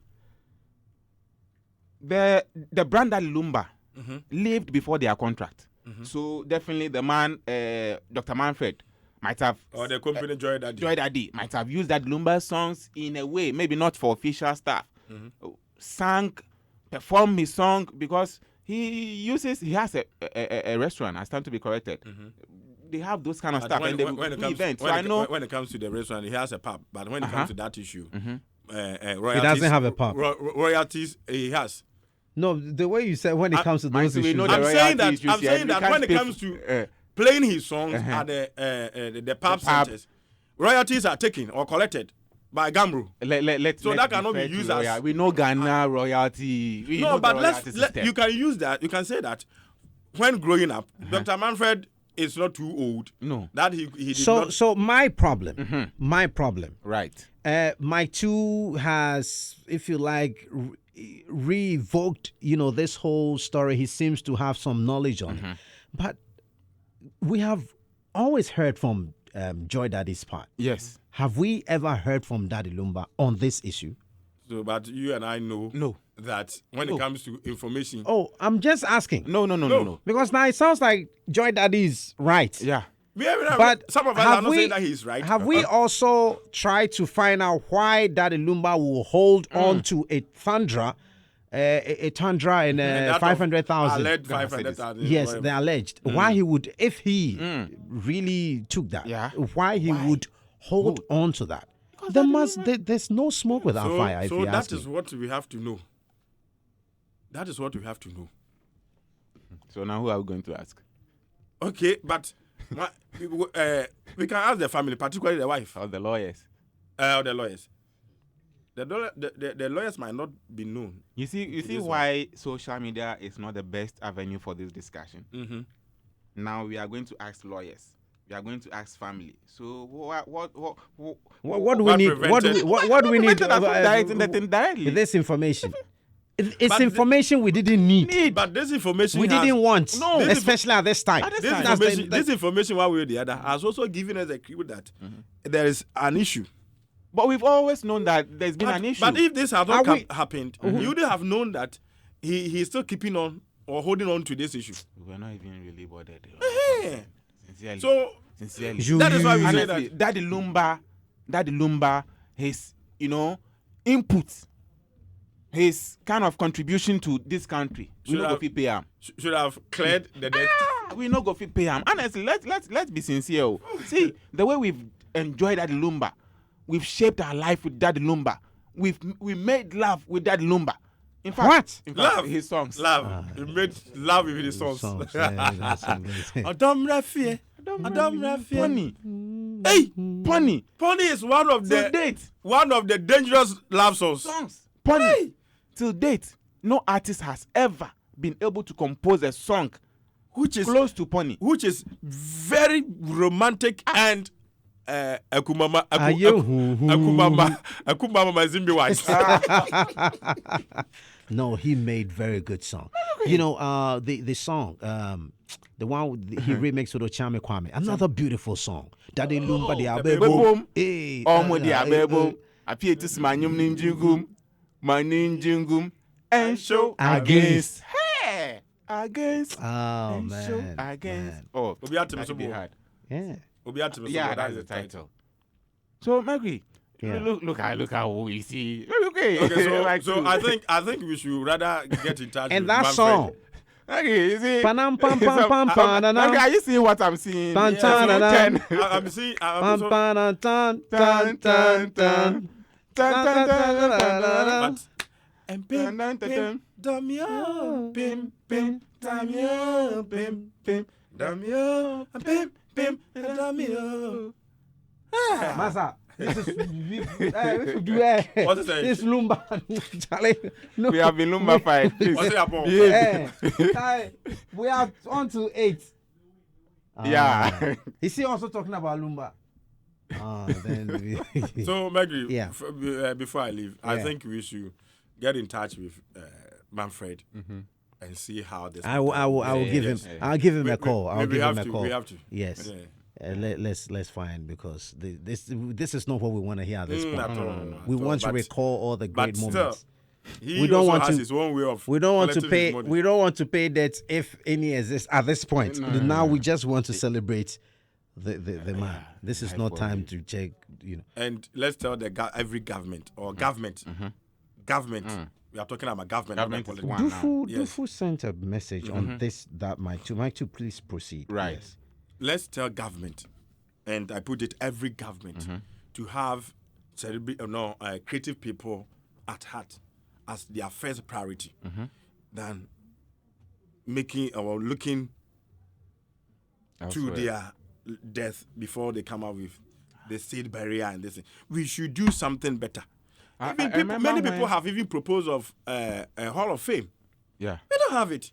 the brand Daddy Lumba lived before their contract. So definitely the man, Dr. Manfred, might have, or the company Joy Daddy might have used Daddy Lumba songs in a way, maybe not for official stuff. Perform his song, because he has a restaurant. I stand to be corrected. They have those kind of stuff, and events. So I know when it comes to the restaurant, he has a pub. But when it comes to that issue, royalties, he doesn't have a pub. Royalties, he has. No, the way you said when it comes to those issues. I'm saying that when it comes to playing his songs at the pub centers, royalties are taken or collected by Gamro. So that cannot be used as. We know Ghana royalty. You can use that. You can say that when growing up, Dr. Manfred is not too old. No. That he did not. So my problem, Right. my two has, if you like, revoked, this whole story. He seems to have some knowledge on it. But we have always heard from Joy Daddy's part. Yes. Have we ever heard from Daddy Lumba on this issue? So, but you and I know that when it comes to information. Oh, I'm just asking. No. Because now it sounds like Joy Daddy is right. Yeah. But some of us are not saying that he's right. Have we also tried to find out why Daddy Lumba will hold on to a Tundra and 500,000? Alleged 500,000. Yes, they alleged. Why he would, if he really took that, why he would hold on to that? There's no smoke without fire. So that is what we have to know. That is what we have to know. So now who are we going to ask? Okay, but we can ask the family, particularly the wife. Or the lawyers. The lawyers. The lawyers might not be known. You see why social media is not the best avenue for this discussion. Now we are going to ask lawyers. you are going to ask family. So what What do we What need? prevented- What do we need? prevented us from directing the thing directly? This information. It's But information we didn't need. But this information We has, didn't want, No. especially at this time. At this this time. information, this information, one way or the other, has also given us a clue that there is an issue. But we've always known that there's been an issue. But if this had not Are we- happened, you would have known that he's still keeping on or holding on to this issue. we're not even really bothered. Yeah. Sincerely. So Sincerely. that is why we say Honestly, that. Daddy Lumba, his, input, his kind of contribution to this country, we Should no go have- fit pay am. should have cleared the debt. We no go fit pay am. Honestly, let's be sincere. Oh. See, the way we've enjoyed Daddy Lumba, we've shaped our life with Daddy Lumba. We made love with Daddy Lumba. In fact, What? Love. his songs. Love. He made love with his songs. Adam Rafie. Adam Rafie. Pony. Hey, Pony. Pony is one of Till the date. dangerous love songs. Pony. Hey. Till date, no artist has ever been able to compose a song Which is Pony. very romantic and Akumama Mazimbi wise. No, he made very good song. The song, the one he remixed with Ochame Kwame, another beautiful song. Daddy Lumba the Abebo. Hey, Omo di abebo. Apie to smanyum ninjingum. Maninjingum. And show against. Hey! Against. Oh and show man. against. man. Oh, Obiatim that should be Sobo. hard. Yeah. Yeah, that's the title. So, Maggie, Yeah. look how we see. Okay. Okay, Like so two. I think we should rather get in touch And with that Manfred. song. Okay, you see. Panam pam pam pam pam Maggie, are you seeing what I'm seeing? Pan- Yeah, tan- so tan- 10. I'm seeing. Pam So, pam tan Tan, tan tan, tan tan. Tan, tan, tan, tan, tan. but and Dun, pim dun, dun, pim dun. damio pim pim damio pim pim damio pim pim damio. Masa. This is What is that? This Lumba. Charlie. No. We have been lumbified. Please. What's it about? We are on to 8. Yeah. Is he also talking about Lumba? Then we So Maggie, Yeah. Before I leave, I Yeah. think we should get in touch with Manfred and see how this. I will give him. Yes. I'll give him We- a call. I'll we give him have a to, call. we have to. Yes. Yeah. Let's find, because this is not what we want to hear at this point. At all, We at all. want to But- recall all the but great still, moments. He We don't also want has to- his own way of. We don't want to collecting pay. his money. We don't want to pay debts if any exist at this point. Now we just want to celebrate the man. This is not time to check. And let's tell every government or government. We are talking about government. Government not is politics. one. Dufu, Dufu sent a message on this. That Mike too, please proceed. Right. Yes. Let's tell government, and I put it every government, to have creative people at heart as their first priority, than making or looking to Elsewhere. their death before they come out with the seed barrier and this thing. We should do something better. Many people have even proposed of a Hall of Fame. Yeah. We don't have it.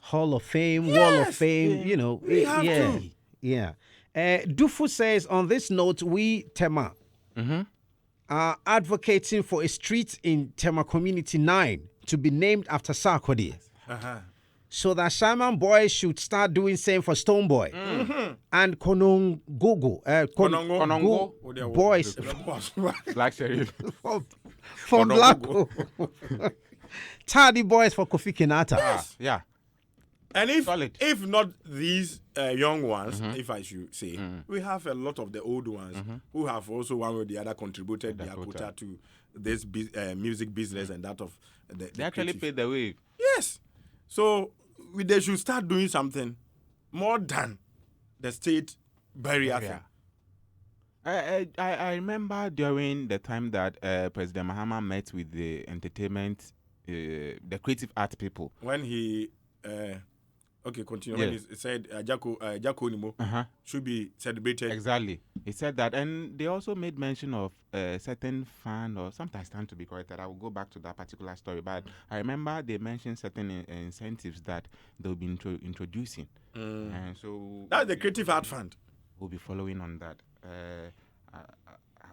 Hall of Fame, Wall of Yes. Fame. We have to. Yeah. Dufu says, on this note, we Tema are advocating for a street in Tema Community 9 to be named after Sarkodie. So that Simon Boys should start doing same for Stone Boy and Konongogo. Konongo. Boys Black Sheriff. from Blacko. Tardy Boys for Kofi Kinata. Yeah. And Solid. if not these young ones, if I should say, we have a lot of the old ones who have also one way or the other contributed their quota to this music business and that of the They actually creative. paid the way. Yes. So they should start doing something more than the state barrier thing. I remember during the time that President Mahama met with the entertainment, the creative art people. When he continue. Yeah. When he said Jacko Nimo should be celebrated. Exactly. He said that. And they also made mention of a certain fund, or sometimes stand to be corrected. I will go back to that particular story. But I remember they mentioned certain incentives that they'll be introducing. And so That's the Creative Art Fund. we'll be following on that.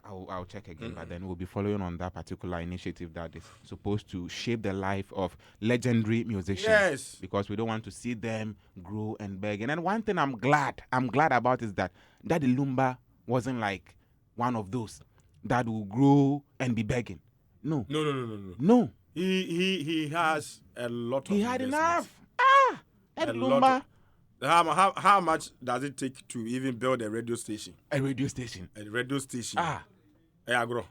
I'll check again, but then we'll be following on that particular initiative that is supposed to shape the life of legendary musicians. Yes. Because we don't want to see them grow and beg. And then one thing I'm glad about is that Daddy Lumba wasn't like one of those that will grow and be begging. No. No. He has a lot of. He had investments. enough. Daddy Lumba. How much does it take to even build a radio station? A radio station. Agro.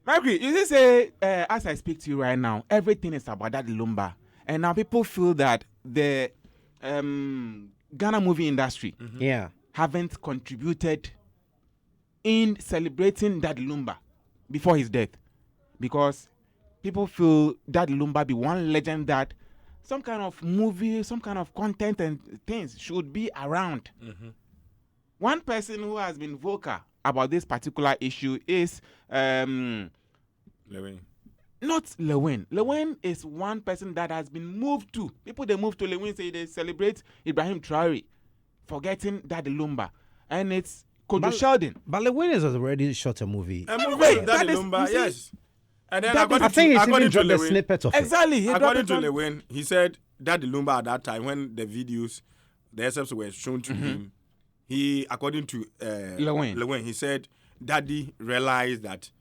Margaret, you just say, as I speak to you right now, everything is about Daddy Lumba. And now people feel that the Ghana movie industry haven't contributed in celebrating Daddy Lumba before his death. Because people feel Daddy Lumba be one legend that some kind of movie, some kind of content and things should be around. One person who has been vocal about this particular issue is Lewin. not Lewin. Lewin is one person that has been moved to. People they move to Lewin say they celebrate Ibrahim Traore, forgetting Daddy Lumba. And it's Kojo Sheldon. But Lewin has already shot a movie. A movie Wait, with Daddy that is- Lumba, you see, yes. And then that is- I think he's even according to dropped a Lewin, snippet of it. Exactly. He according dropped to it on- Lewin, he said Daddy Lumba at that time when the videos, the excerpts were shown to him, he, according to Lewin, he said Daddy realized that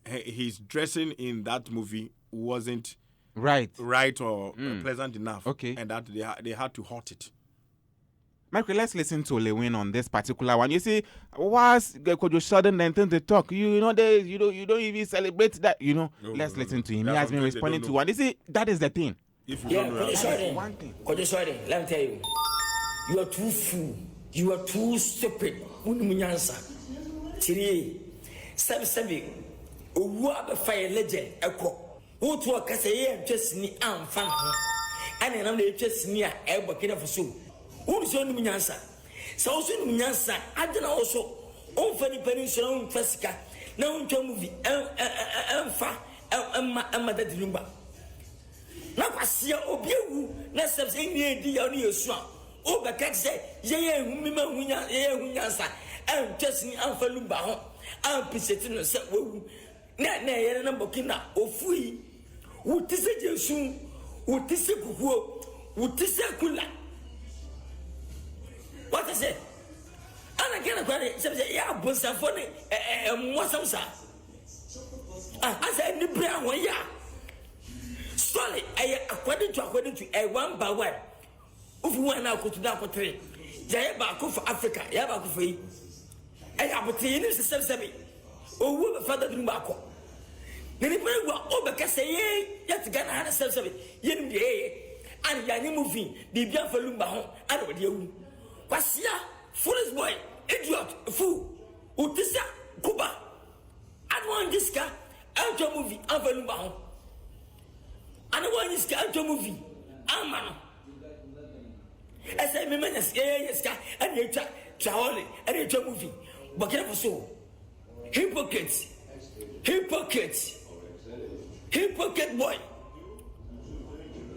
his dressing in that movie wasn't right or pleasant enough. Okay. And that they had to halt it. Michael, let's listen to Lewin on this particular one. You see, whilst Kojo Sheldon then tend to talk, you don't even celebrate that. Let's listen to him. There He are has been some things they responding don't to know. one. You see, that is the thing. If you Yeah, don't know Kojo that. Sheldon. one thing. Kojo Sheldon, let me tell you. You are too fool. You are too stupid. Unimunyansa. Chiri. Sebi. Owu abefa ye legend eko. Wotu akase ye just ni amfa ho. Ane nam na just ni a ebo kina foso. Who is on Munyansa? So, Munyansa, I don't know also. Oh, funny peninsula, Fessica, no movie, Emma Daddy Lumba. Now, I see a Obu, not something near the only swamp. Oh, but can't say, Yea, Munyansa, and just in Alpha Lumba, I'm presenting a set woo. Not near a number kina, or free. Would this a soon? Would this a who? Would this a kula? What is it? And I can't say, yeah, but some funny, what's some sir? I said, the brown one, yeah. Sorry, according to a one by one. If you want now go to that for three, Jayaba go for Africa, Yaba for you. And I put in this 7 or woman father do Marco. Then if we were over Cassay, yet Ghana had a 7 yen and Yanni moving, the Bian for Lumba, and what you. Kwasia, foolish boy, idiot, fool, Utisa, Kuba. I want this guy, out your movie, Avalumba. I don't want this guy, out your movie, Amman. As I remember, yes, and you travel, and you movie, but get up so. Hypocrites, hypocrite boy,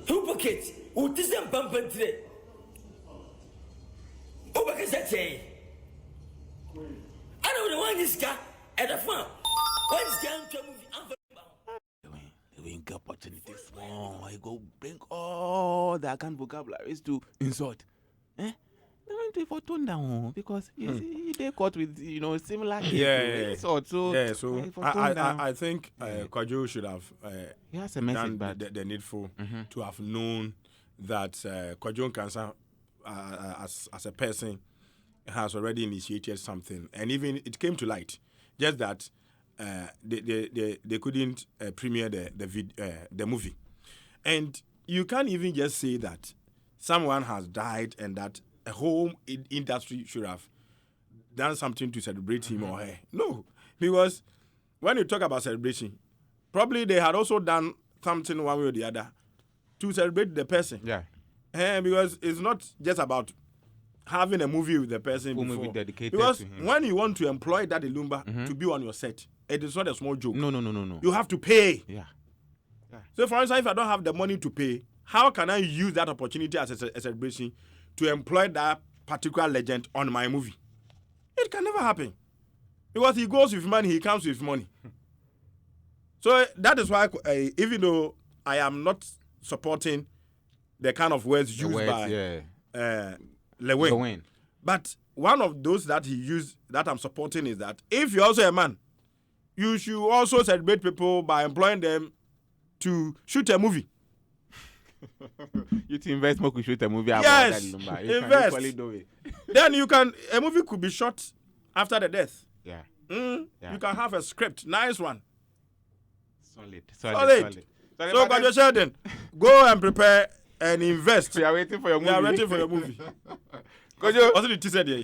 hypocrite, Utisa Bumpin today. Oh, because that's I don't want this guy at the farm. What is going to move? We ain't got opportunities. I go bring all the account vocabularies to insult. They went to for tone down because you see they caught with similar insult. So I think Kojo should have he has a message, done but the needful to have known that Kojo Kansa as a person has already initiated something, and even it came to light just that they couldn't premiere the movie, and you can't even just say that someone has died and that a whole industry should have done something to celebrate him or her. No, because when you talk about celebration, probably they had also done something one way or the other to celebrate the person. yeah. Because it's not just about having a movie with the person Full before. movie dedicated because to him. when you want to employ Daddy Lumba to be on your set, it is not a small joke. No. You have to pay. Yeah. So, for instance, if I don't have the money to pay, how can I use that opportunity as a celebration to employ that particular legend on my movie. It can never happen. Because he goes with money, he comes with money. So that is why, even though I am not supporting the kind of words used by Lewin, but one of those that he used that I'm supporting is that if you're also a man, you should also celebrate people by employing them to shoot a movie. You to invest more to shoot a movie about Yes, Daddy Lumba. You invest. can do it. Then a movie could be shot after the death. Yeah. You can have a script, nice one. Solid. So, Kwajo Sheldon, go and prepare and invest. We are waiting for your movie. We are waiting for your movie. Kwajo, what's the teaser there?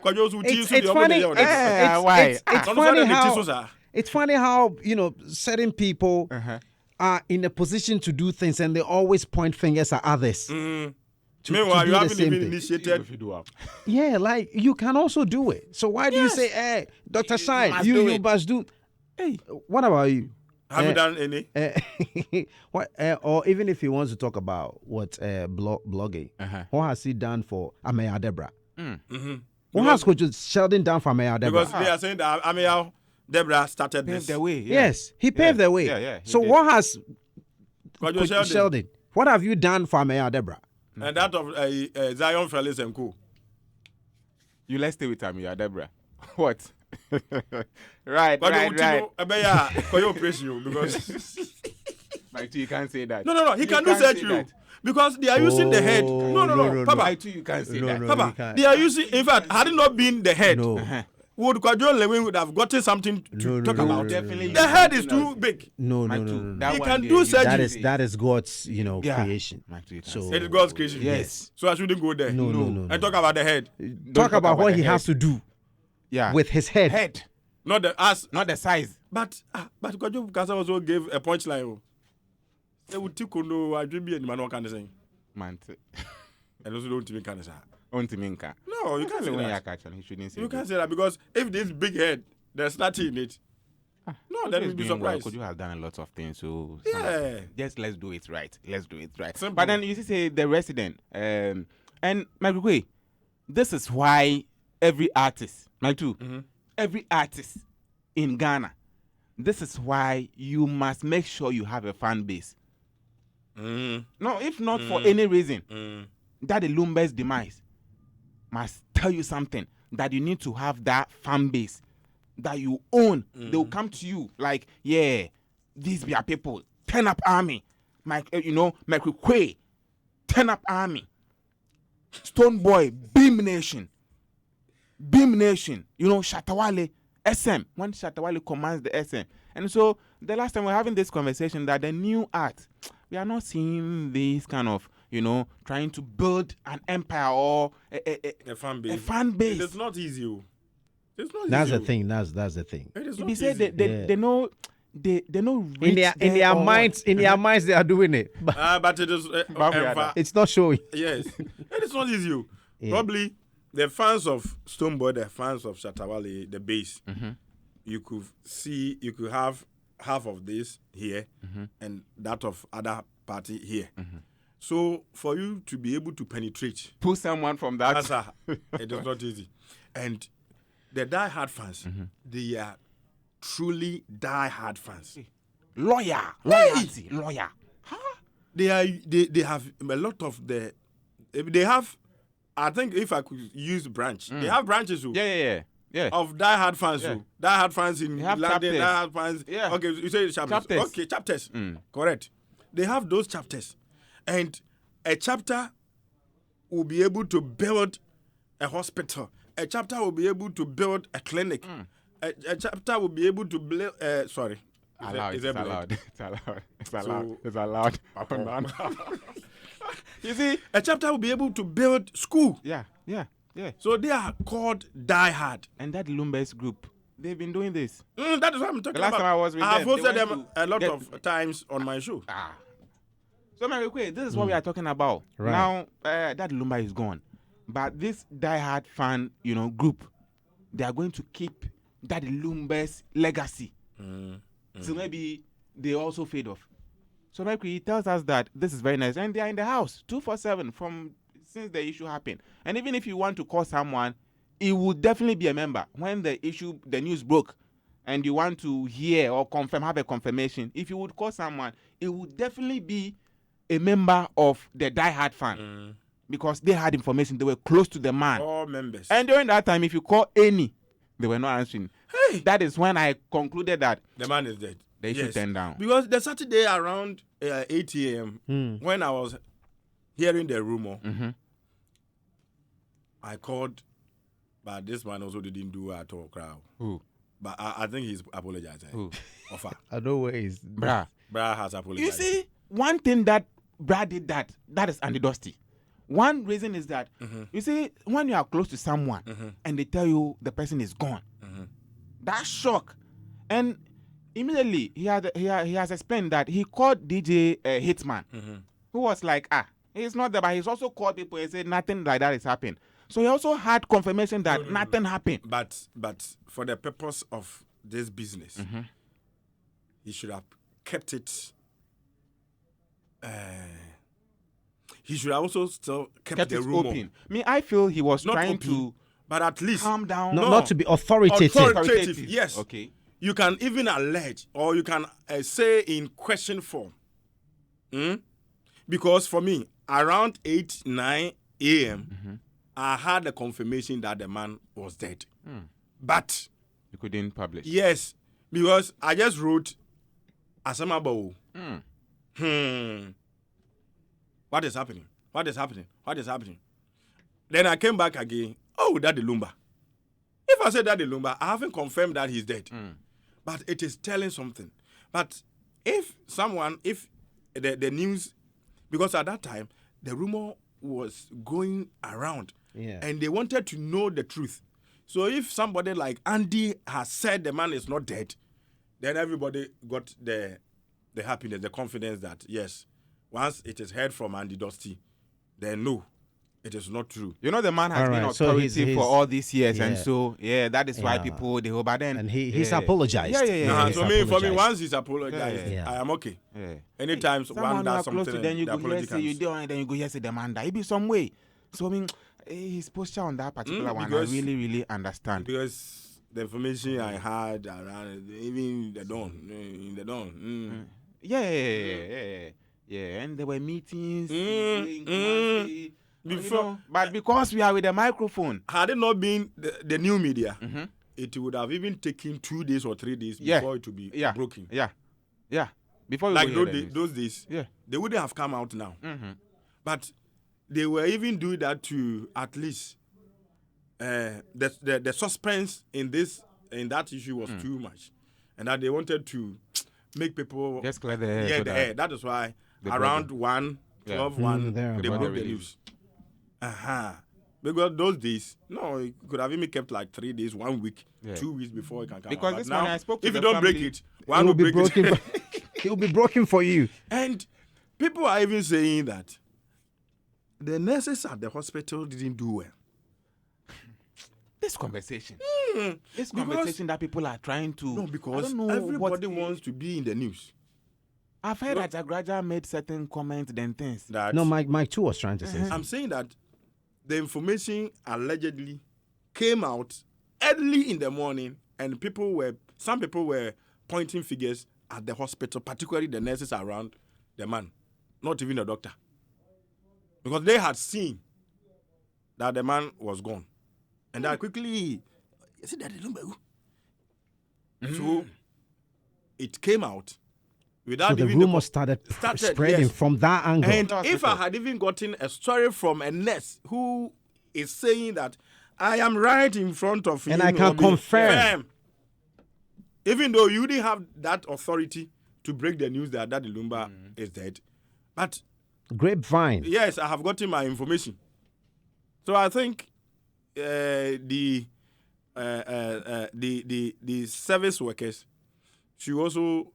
Kwajo, It's funny. Why? It's funny how certain people are in a position to do things and they always point fingers at others. Meanwhile, you haven't even initiated. Yeah, like you can also do it. So why do you say, hey, Dr. Shine, you must do? Hey, what about you? Have you done any? What? Or even if he wants to talk about what blogging, what has he done for Ameya Deborah? What has Coach Sheldon done for Ameya Deborah? Because they are saying that Ameya Deborah started Paved this. the way. Yes, he paved the way. Yeah, so did. what has Coach Sheldon? What have you done for Ameya Deborah? And that of Zion Felix and Co. You let's stay with Ameya Deborah. What? right. Koyo praise you because Like you can't say that. No. He can do search you because they are using the head. No. Papa, Like you can't say that. Papa, they are using. In fact, had it not been the head, would Kwajo Lewin would have gotten something to talk about? Definitely. The head is too big. No. He can do surgery. That is God's creation. So it is God's creation. Yes. So I shouldn't go there. No. And talk about the head. Talk about what he has to do. Yeah. With his head. Not the ass. Not the size. But Kwajo Kasa also gave a punchline. They would take on no I dream be any man what can say. Man. And also don't even can say. No, you can't say that. He shouldn't say You can't say that because if this big head, there's nothing in it. No, then we'll be surprised. Could you have done a lot of things? So just let's do it right. Simple. But then you say the resident, and Michael, this is why every artist, every artist in Ghana, this is why you must make sure you have a fan base. No, if not for any reason, Daddy Lumba's demise must tell you something that you need to have that fan base that you own. They will come to you like, yeah, these be our people. Turn up army, Michael Quay, turn up army, Stone Boy, Beam Nation, Shatawale, SM. When Shatawale commands the SM, and so the last time we're having this conversation that the new art, we are not seeing this kind of trying to build an empire or a fan base. A fan base. It's not easy. It's not That's easy. the thing. That's the thing. It is not They easy. say they know they know In their minds they are doing it. But it is It's not showing. Yes. It is not easy. Probably the fans of Stoneboy, the fans of Shatawale, the base, you could have half of this here and that of other party here. So for you to be able to penetrate, pull someone from that, it is not easy. And the die-hard fans, they are truly die-hard fans. Loyalty. Huh? They have a lot of they have. I think if I could use branch, they have branches. Yeah. Of die-hard fans. Die-hard fans in London, die-hard fans. Yeah. Okay, you say chapters. Okay, chapters. Correct. They have those chapters. And a chapter will be able to build a hospital. A chapter will be able to build a clinic. A chapter will be able to build. Sorry. It's allowed. You see, a chapter will be able to build school. Yeah. So they are called Die Hard. And that Lumba's group, they've been doing this. That is what I'm talking last about. Time I was with have them, hosted them a lot of times on my show. So, this is what we are talking about. Right. Now, that Lumba is gone. But this die-hard fan, group, they are going to keep that Lumba's legacy. So maybe they also fade off. So, he tells us that this is very nice. And they are in the house 247 from since the issue happened. And even if you want to call someone, it would definitely be a member. When the news broke, and you want to hear or have a confirmation, if you would call someone, it would definitely be a member of the diehard fan. Because they had information, they were close to the man. All members. And during that time, if you call any, they were not answering. Hey! That is when I concluded that The man is dead. they should turn down. Because the Saturday around 8 a.m., when I was hearing the rumor, I called, but this man also didn't do at all, crowd. Who? But I think he's apologizing. Who? Offer. I know where he's. Bruh. Brad has apologized. You see, one thing that Brad did that is Andy Dusty. One reason is that, you see, when you are close to someone and they tell you the person is gone, that shock. And immediately he has explained that he called DJ Hitman, who was like, he's not there, but he's also called people and said nothing like that is happening. So he also had confirmation that nothing happened. But for the purpose of this business, he should have kept it. He should have also still kept the it rumor open. I feel he was not trying open, to but at least calm down. Not to be authoritative. Authoritative, yes. Okay. You can even allege, or you can say in question form. Because for me, around 9 a.m., I had a confirmation that the man was dead. But You couldn't publish. yes, because I just wrote Asamabo. What is happening? What is happening? What is happening? Then I came back again. Oh, Daddy Lumba. If I say Daddy Lumba, I haven't confirmed that he's dead. But it is telling something. But if the news, because at that time, the rumor was going around. Yeah. And they wanted to know the truth. So if somebody like Andy has said the man is not dead, then everybody got the happiness, the confidence that, yes, once it is heard from Andy Dusty, then no, it is not true. You know, the man has All been right, so authority he's- for all these years, and yeah. so that is why Yeah. people they hope. But then And he's apologized. Yeah. He's So for me, apologized. once he's apologized, Yeah. I am okay. Yeah. Anytime Someone one you does are close something, to, then you the go here apology say you comes. do, and then you go here say the man that it be some way. So his posture on that particular one, I because- really understand. Because the information I had around, even the dawn, in the dawn. Yeah, and there were meetings Mm, in Kumasi, Before, but because we are with the microphone, had it not been the new media, it would have even taken 2 days or 3 days Yeah. before it would be broken. yeah. Before we Like go here, those days, Yeah. they wouldn't have come out now. But they were even doing that to at least the suspense in that issue was too much, and that they wanted to make people just clear the air. yeah so the that- air. That is why the around brother. 1, Yeah. 12, 1, there they about broke the it. news. Because those days, no, it could have even kept like 3 days, 1 week, Yeah. 2 weeks before it can come Because out. But this now, morning I spoke to if the you don't break family- it, It one will will be break broken. it. It will be broken for you. And people are even saying that the nurses at the hospital didn't do well. This conversation, this because- conversation that people are trying to. No, I because don't know everybody what, wants to be in the news. I've heard that Jagraja made certain comments, then things. That No, Mike too was trying to say something. I'm saying that the information allegedly came out early in the morning, and some people were pointing fingers at the hospital, particularly the nurses around the man, not even the doctor, because they had seen that the man was gone, and that quickly, is it Daddy Lumba? So it came out without So the even rumor started spreading yes. from that angle. And That's if I had even gotten a story from a nurse who is saying that I am right in front of him, And I can Obi, confirm. even though you didn't have that authority to break the news that Daddy Lumba is dead, but Grapevine. yes, I have gotten my information. So I think the service workers should also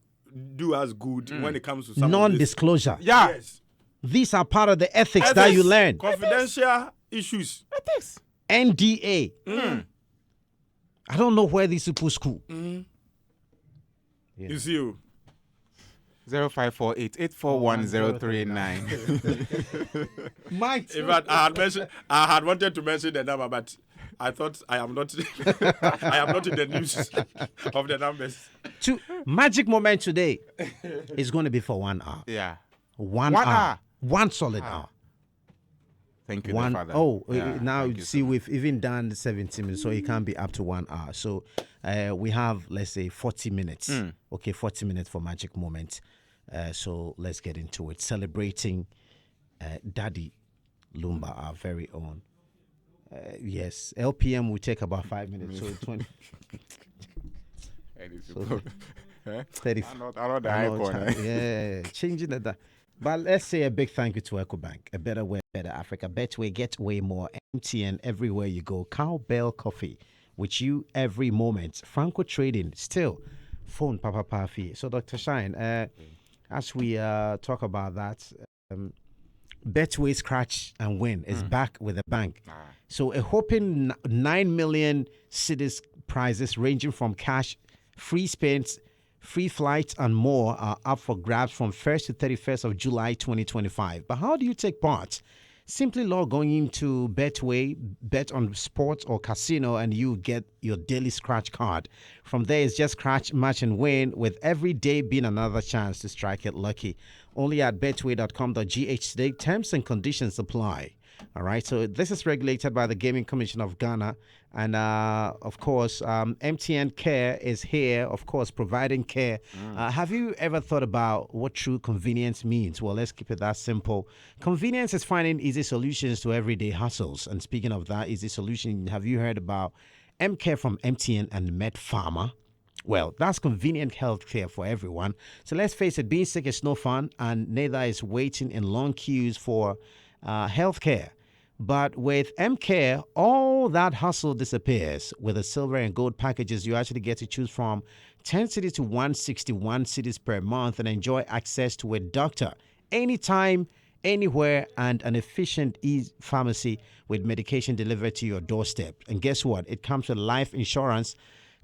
do us good when it comes to some of this. Non-disclosure. Yeah, Yes. These are part of the ethics that you learn. Confidential issues. ethics. NDA. I don't know where these people school. You see, 0548-841-039. Mike. In fact, I had wanted to mention the number, but I thought I am not I am not in the news of the numbers. Magic moment today is going to be for 1 hour. Yeah. 1 1 hour. hour. 1 solid hour. Thank you, One. Father. Oh, Yeah, now thank you see, so much. we've even done 17 minutes, so it can be up to 1 hour. So we have, let's say, 40 minutes. Okay, 40 minutes for magic moment. So let's get into it. Celebrating Daddy Lumba, our very own. Yes, LPM will take about 5 minutes. So 20. So 30. I'm not the I know, icon. child. Yeah, changing the. But let's say a big thank you to EcoBank. A better way, better Africa. Betway, get way more. MTN everywhere you go. Cowbell Coffee with you every moment. Franco Trading still. Phone Papa Pafi. So Dr. Shine, as we talk about that, Betway Scratch and Win is back with a bank. So a whopping 9 million cities prizes ranging from cash, free spins, free flights, and more are up for grabs from 1st to 31st of July 2025. But how do you take part? Simply log on into Betway, bet on sports or casino, and you get your daily scratch card. From there, it's just scratch, match, and win, with every day being another chance to strike it lucky. Only at betway.com.gh today. Terms and conditions apply. All right, so this is regulated by the Gaming Commission of Ghana. And of course, MTN Care is here, of course, providing care. Have you ever thought about what true convenience means? Well, let's keep it that simple. Convenience is finding easy solutions to everyday hassles. And speaking of that easy solution, have you heard about M-Care from MTN and Med Pharma? Well, that's convenient healthcare for everyone. So let's face it, being sick is no fun, and neither is waiting in long queues for healthcare. But with M-Care, all that hustle disappears. With the silver and gold packages, you actually get to choose from 10 cities to 161 cities per month and enjoy access to a doctor anytime, anywhere, and an efficient e-pharmacy with medication delivered to your doorstep. And guess what? It comes with life insurance,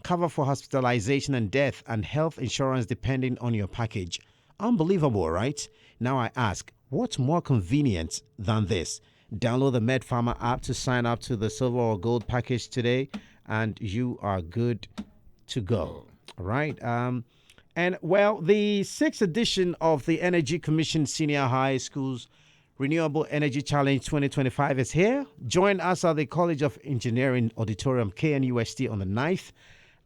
cover for hospitalization and death, and health insurance depending on your package. Unbelievable, right? Now I ask, what's more convenient than this? Download the Med Pharma app to sign up to the silver or gold package today, and you are good to go. All right. And well, the 6th edition of the Energy Commission Senior High Schools Renewable Energy Challenge 2025 is here. Join us at the College of Engineering Auditorium, KNUST, on the 9th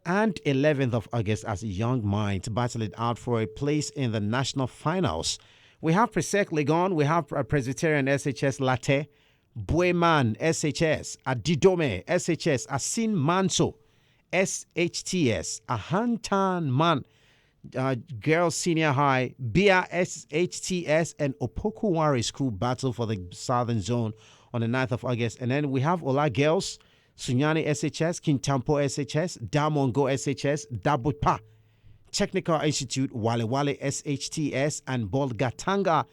and 11th of August as young minds battle it out for a place in the national finals. We have Presec Legon, we have Presbyterian SHS Latte, Bueman SHS, Adidome SHS, Asin Manso SHTS, Ahantan Man Girls Senior High, Bia SHTS, and Opokuwari School battle for the Southern Zone on the 9th of August. And then we have Ola Girls, Sunyani SHS, Kintampo SHS, Damongo SHS, Dabupa Technical Institute, Wale Wale SHTS, and Bolgatanga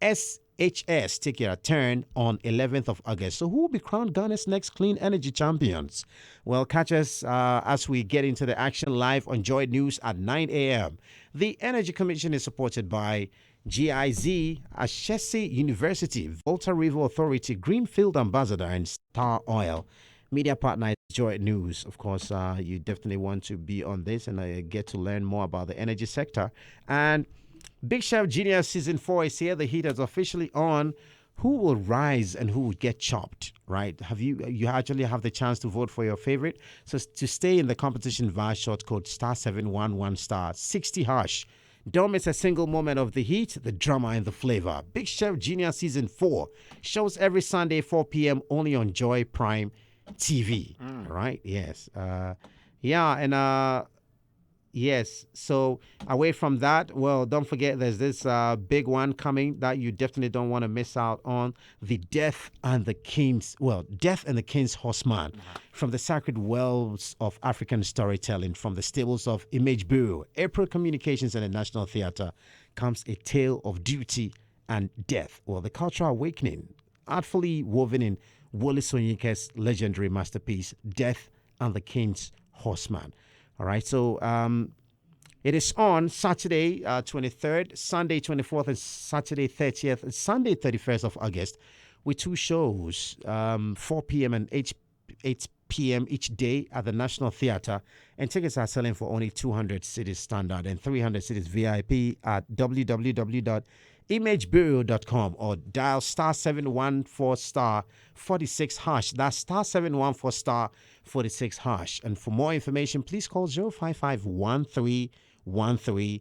SHS take your turn on 11th of August. So who will be crowned Ghana's next clean energy champions? Well, catch us as we get into the action live on Joy News at 9 a.m. The Energy Commission is supported by GIZ, Ashesi University, Volta River Authority, Greenfield Ambassador, and Star Oil. Media partner is Joy News. Of course, you definitely want to be on this and get to learn more about the energy sector. And Big Chef Junior Season 4 is here. The heat is officially on. Who will rise and who will get chopped, right? You actually have the chance to vote for your favorite. So to stay in the competition via short code *711*60#. Don't miss a single moment of the heat, the drama, and the flavor. Big Chef Junior Season 4 shows every Sunday 4 p.m. only on Joy Prime TV. Right? Yes. Yes. So away from that, well, don't forget there's this big one coming that you definitely don't want to miss out on. The Death and the King's Horseman, from the sacred wells of African storytelling, from the stables of Image Bureau, April Communications, and the National Theatre, comes a tale of duty and death. Well, the cultural awakening, artfully woven in Wole Soyinka's legendary masterpiece, Death and the King's Horseman. All right, so It is on Saturday 23rd, Sunday 24th, and Saturday 30th, and Sunday 31st of August, with 2 shows, 4 p.m. and 8 p.m. each day at the National Theatre. And tickets are selling for only 200 cedis standard and 300 cedis VIP at www.imagebureau.com or dial *714*46#. That's *714*46#. And for more information, please call 055 1313